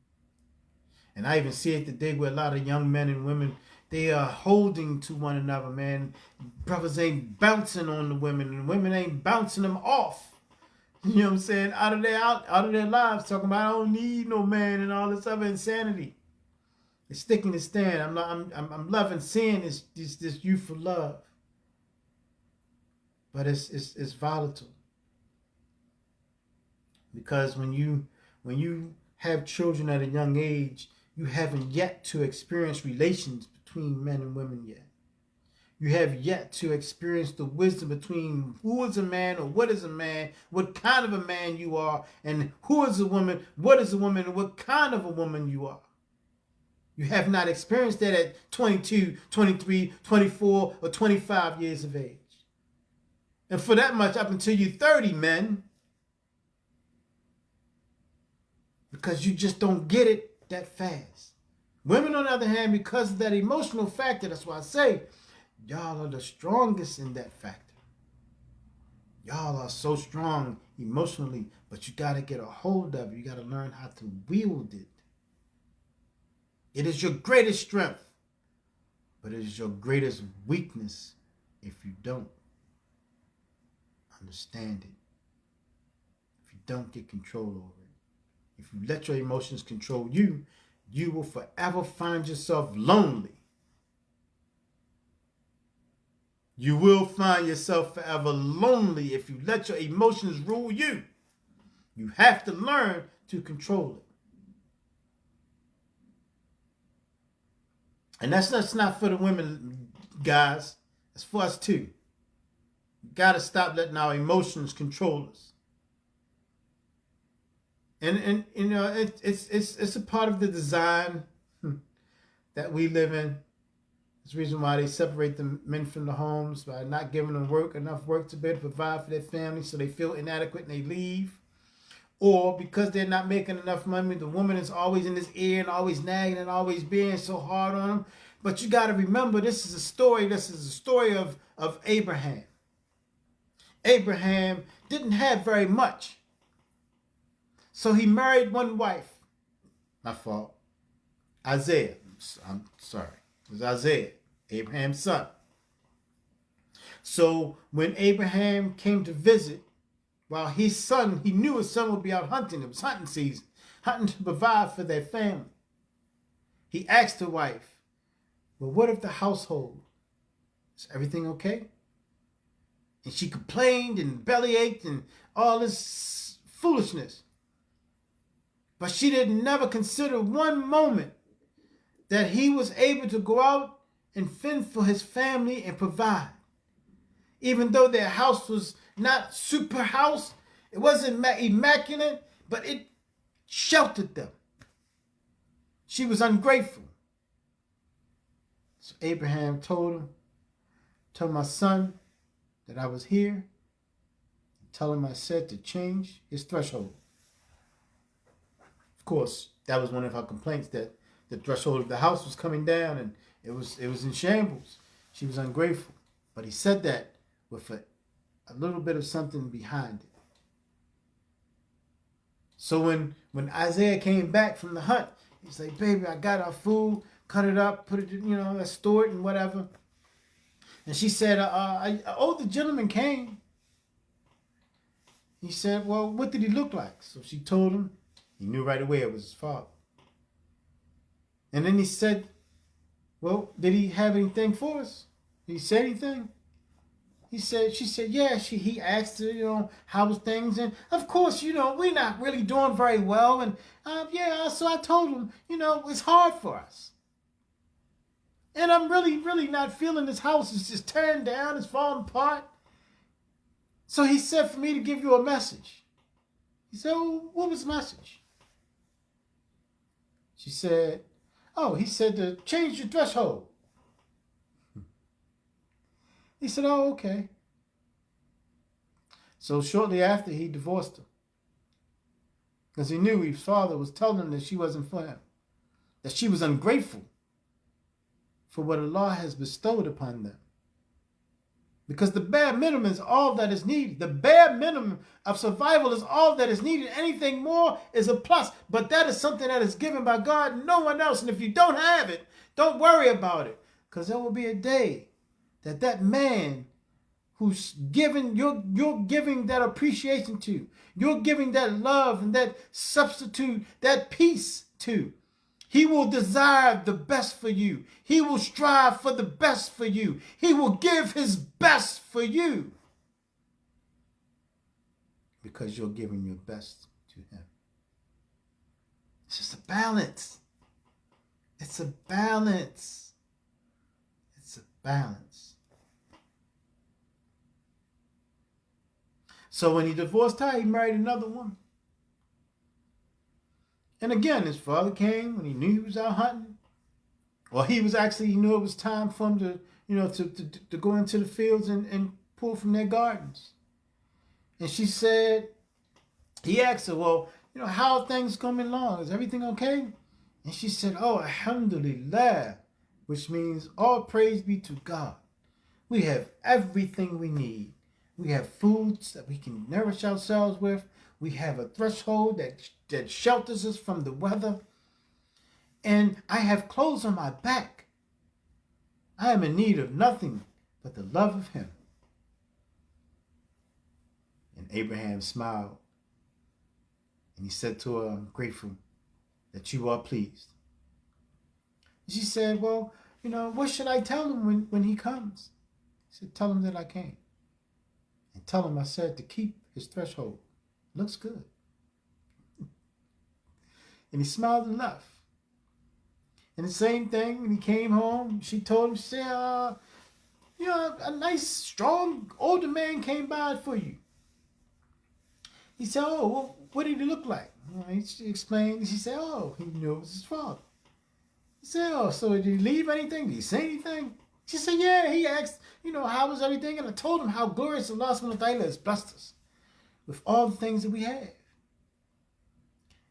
And I even see it today where a lot of young men and women, they are holding to one another, man. Brothers ain't bouncing on the women, and women ain't bouncing them off. You know what I'm saying? Out of their lives, talking about I don't need no man and all this other insanity. It's sticking to stand. I'm loving seeing this youthful love, but it's volatile because when you have children at a young age, you haven't yet to experience relations between men and women yet. You have yet to experience the wisdom between who is a man or what is a man, what kind of a man you are, and who is a woman, what is a woman, and what kind of a woman you are. You have not experienced that at 22, 23, 24, or 25 years of age. And for that much, up until you're 30, men, because you just don't get it that fast. Women, on the other hand, because of that emotional factor, that's why I say, y'all are the strongest in that factor. Y'all are so strong emotionally, but you got to get a hold of it. You got to learn how to wield it. It is your greatest strength, but it is your greatest weakness if you don't understand it. If you don't get control over it. If you let your emotions control you, you will forever find yourself lonely. You will find yourself forever lonely if you let your emotions rule you. You have to learn to control it. And that's not for the women, guys. It's for us too. You got to stop letting our emotions control us. And you know, it's a part of the design that we live in. It's the reason why they separate the men from the homes by not giving them enough work to be able to provide for their family, so they feel inadequate and they leave. Or because they're not making enough money, the woman is always in his ear and always nagging and always being so hard on him. But you got to remember, this is a story of Abraham. Abraham didn't have very much. So he married one wife. My fault. Isaiah. I'm sorry. It was Isaiah, Abraham's son. So when Abraham came to visit, while he knew his son would be out hunting. It was hunting season, hunting to provide for their family. He asked the wife, well, what if the household? Is everything okay? And she complained and bellyached and all this foolishness. But she didn't never consider one moment that he was able to go out and fend for his family and provide. Even though their house was not super house, it wasn't immaculate, but it sheltered them. She was ungrateful. So Abraham told my son that I was here. Tell him I said to change his threshold. Of course, that was one of her complaints, that the threshold of the house was coming down and it was in shambles. She was ungrateful. But he said that with a little bit of something behind it. So when Isaiah came back from the hunt, he's like, baby, I got our food, cut it up, put it, let's store it and whatever. And she said, the gentleman came. He said, well, what did he look like? So she told him. He knew right away it was his father. And then he said, well, did he have anything for us? Did he say anything? She said, yeah, he asked her, how was things? And of course, we're not really doing very well. And so I told him, it's hard for us. And I'm really, really not feeling this house. It's just tearing down, it's falling apart. So he said for me to give you a message. He said, oh, what was the message? She said, he said to change your threshold. He said, oh, okay. So shortly after, he divorced her. Because he knew his father was telling him that she wasn't for him. That she was ungrateful for what Allah has bestowed upon them. Because the bare minimum is all that is needed. The bare minimum of survival is all that is needed. Anything more is a plus. But that is something that is given by God, no one else. And if you don't have it, don't worry about it. Because there will be a day that man who's giving, you're giving that appreciation to, you're giving that love and that substitute, that peace to, he will desire the best for you. He will strive for the best for you. He will give his best for you. Because you're giving your best to him. It's just a balance. It's a balance. It's a balance. So when he divorced her, he married another woman. And again, his father came when he knew he was out hunting. Or he knew it was time for him to go into the fields and pull from their gardens. And she said, he asked her, well, how are things coming along? Is everything okay? And she said, oh, alhamdulillah, which means all praise be to God. We have everything we need. We have foods that we can nourish ourselves with. We have a threshold that shelters us from the weather. And I have clothes on my back. I am in need of nothing but the love of him. And Abraham smiled. And he said to her, I'm grateful that you are pleased. And she said, well, what should I tell him when he comes? He said, tell him that I came. And tell him I said to keep his threshold. Looks good. And he smiled and left. And the same thing, when he came home, she told him, she said, a nice, strong, older man came by for you. He said, oh, well, what did he look like? She explained. She said, oh, he knew it was his father. He said, oh, so did he leave anything? Did he say anything? She said, yeah, he asked, how was everything? And I told him how glorious Allah subhanahu wa ta'ala has blessed us with all the things that we have.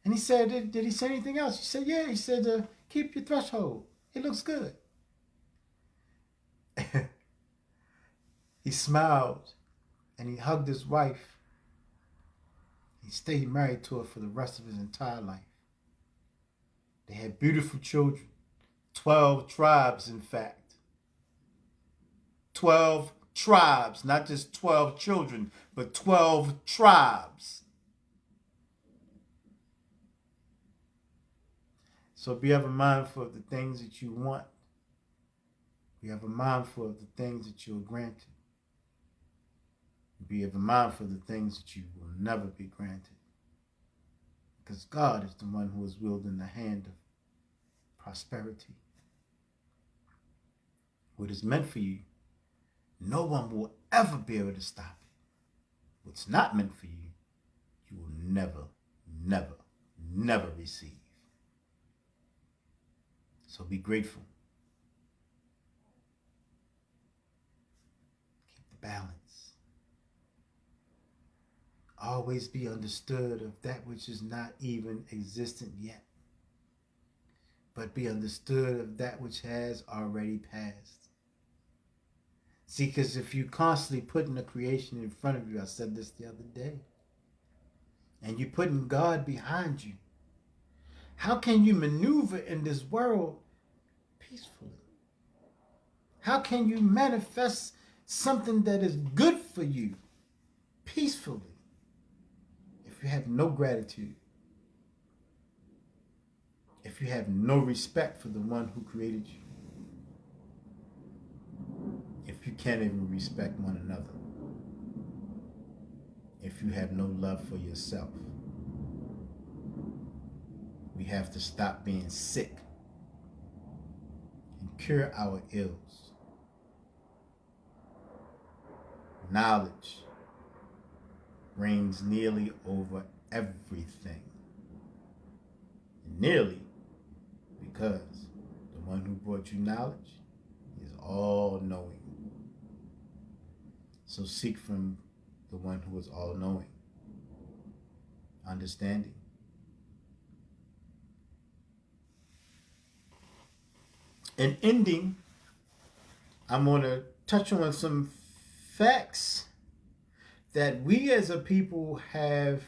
And he said, did he say anything else? She said, yeah. He said, keep your threshold. It looks good. He smiled and he hugged his wife. He stayed married to her for the rest of his entire life. They had beautiful children. 12 tribes, in fact. 12 tribes, not just 12 children, but 12 tribes. So be ever mindful of the things that you want. Be ever mindful of the things that you are granted. Be ever mindful of the things that you will never be granted. Because God is the one who is wielding the hand of prosperity. What is meant for you, no one will ever be able to stop it. What's not meant for you, you will never, never, never receive. So be grateful. Keep the balance. Always be understood of that which is not even existent yet, but be understood of that which has already passed. See, because if you constantly putting a creation in front of you, I said this the other day, and you putting God behind you, how can you maneuver in this world peacefully? How can you manifest something that is good for you peacefully if you have no gratitude? If you have no respect for the one who created you? If you can't even respect one another? If you have no love for yourself? We have to stop being sick and cure our ills. Knowledge reigns nearly over everything. Nearly because the one who brought you knowledge is all-knowing. So seek from the one who is all-knowing, understanding. In ending, I'm going to touch on some facts that we as a people have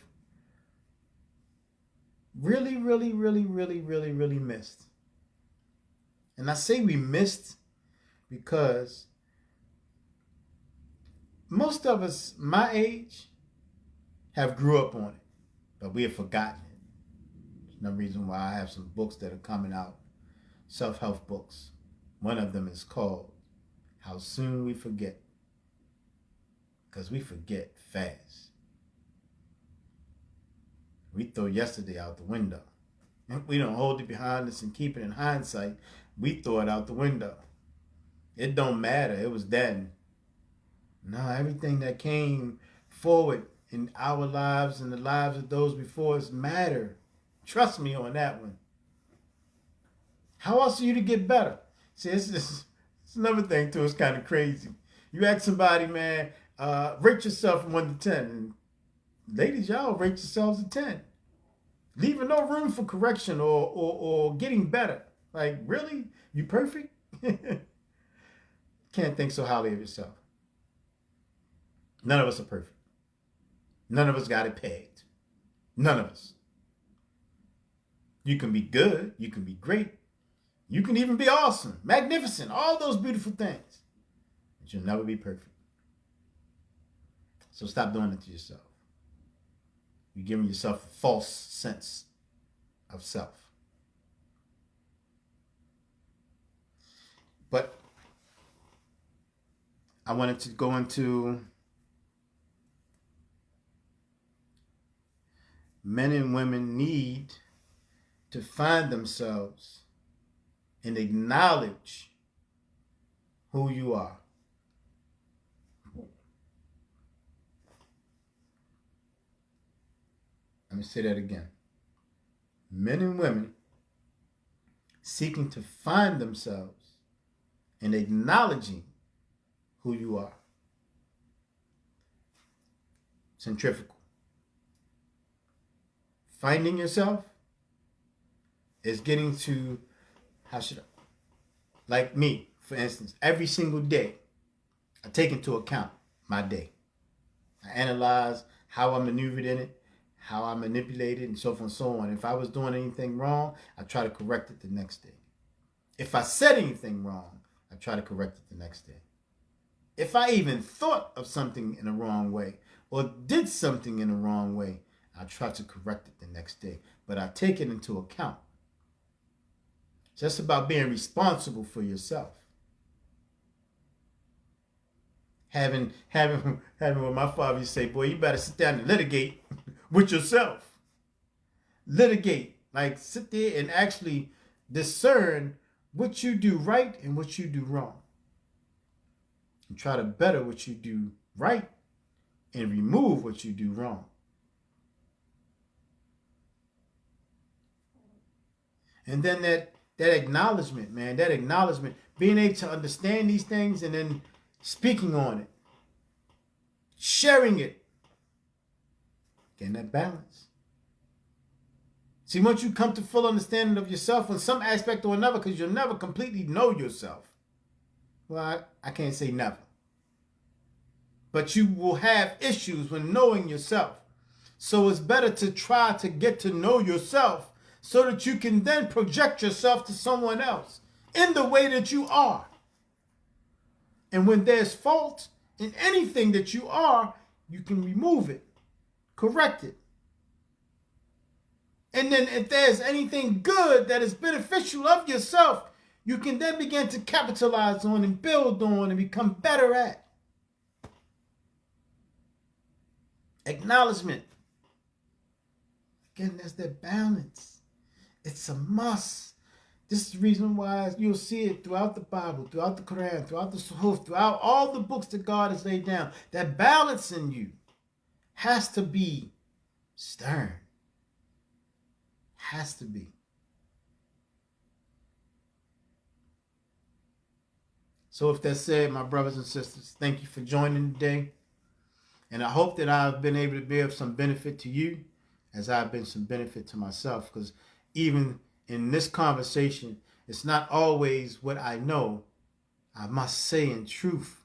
really missed. And I say we missed because most of us my age have grew up on it, but we have forgotten it. There's no reason why I have some books that are coming out, self-help books. One of them is called How Soon We Forget, because we forget fast. We throw yesterday out the window. We don't hold it behind us and keep it in hindsight. We throw it out the window. It don't matter. It was then. No, everything that came forward in our lives and the lives of those before us matter. Trust me on that one. How else are you to get better? See, it's another thing too. It's kind of crazy. You ask somebody, man, rate yourself from 1 to 10. And ladies, y'all rate yourselves a 10. Leaving no room for correction or getting better. Like, really? You perfect? Can't think so highly of yourself. None of us are perfect. None of us got it pegged. None of us. You can be good. You can be great. You can even be awesome, magnificent, all those beautiful things. But you'll never be perfect. So stop doing it to yourself. You're giving yourself a false sense of self. But I wanted to go into men and women need to find themselves and acknowledge who you are. Let me say that again. Men and women seeking to find themselves and acknowledging who you are. Centrifugal. Finding yourself is getting to, like me, for instance, every single day, I take into account my day. I analyze how I maneuvered in it, how I manipulated, and so forth and so on. If I was doing anything wrong, I try to correct it the next day. If I said anything wrong, I try to correct it the next day. If I even thought of something in a wrong way or did something in a wrong way, I try to correct it the next day. But I take it into account. It's just about being responsible for yourself. Having what my father used to say, boy, you better sit down and litigate with yourself. Litigate. Like sit there and actually discern what you do right and what you do wrong. And try to better what you do right and remove what you do wrong. And then that acknowledgement, man, that acknowledgement, being able to understand these things and then speaking on it, sharing it, getting that balance. See, once you come to full understanding of yourself in some aspect or another, because you'll never completely know yourself. Well, I can't say never. But you will have issues when knowing yourself. So it's better to try to get to know yourself so that you can then project yourself to someone else in the way that you are. And when there's fault in anything that you are, you can remove it, correct it. And then if there's anything good that is beneficial of yourself, you can then begin to capitalize on and build on and become better at. Acknowledgement. Again, there's that balance. It's a must. This is the reason why you'll see it throughout the Bible, throughout the Quran, throughout the Suhuf, throughout all the books that God has laid down. That balance in you has to be stern. Has to be. So if that's said, my brothers and sisters, thank you for joining today. And I hope that I've been able to be of some benefit to you as I've been some benefit to myself. Because even in this conversation, it's not always what I know. I must say in truth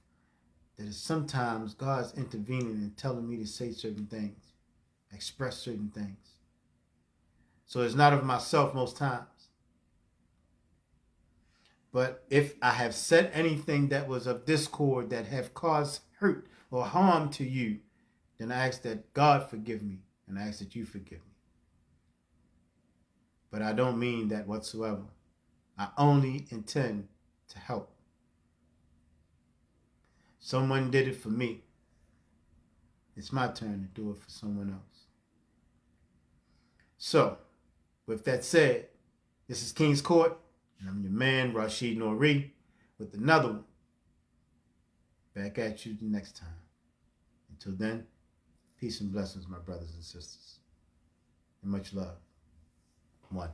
that it's sometimes God's intervening and telling me to say certain things, express certain things. So it's not of myself most times. But if I have said anything that was of discord that have caused hurt or harm to you, then I ask that God forgive me and I ask that you forgive me. But I don't mean that whatsoever. I only intend to help. Someone did it for me. It's my turn to do it for someone else. So, with that said, this is King's Court, and I'm your man, Rashid Nori, with another one. Back at you the next time. Until then, peace and blessings, my brothers and sisters. And much love. One.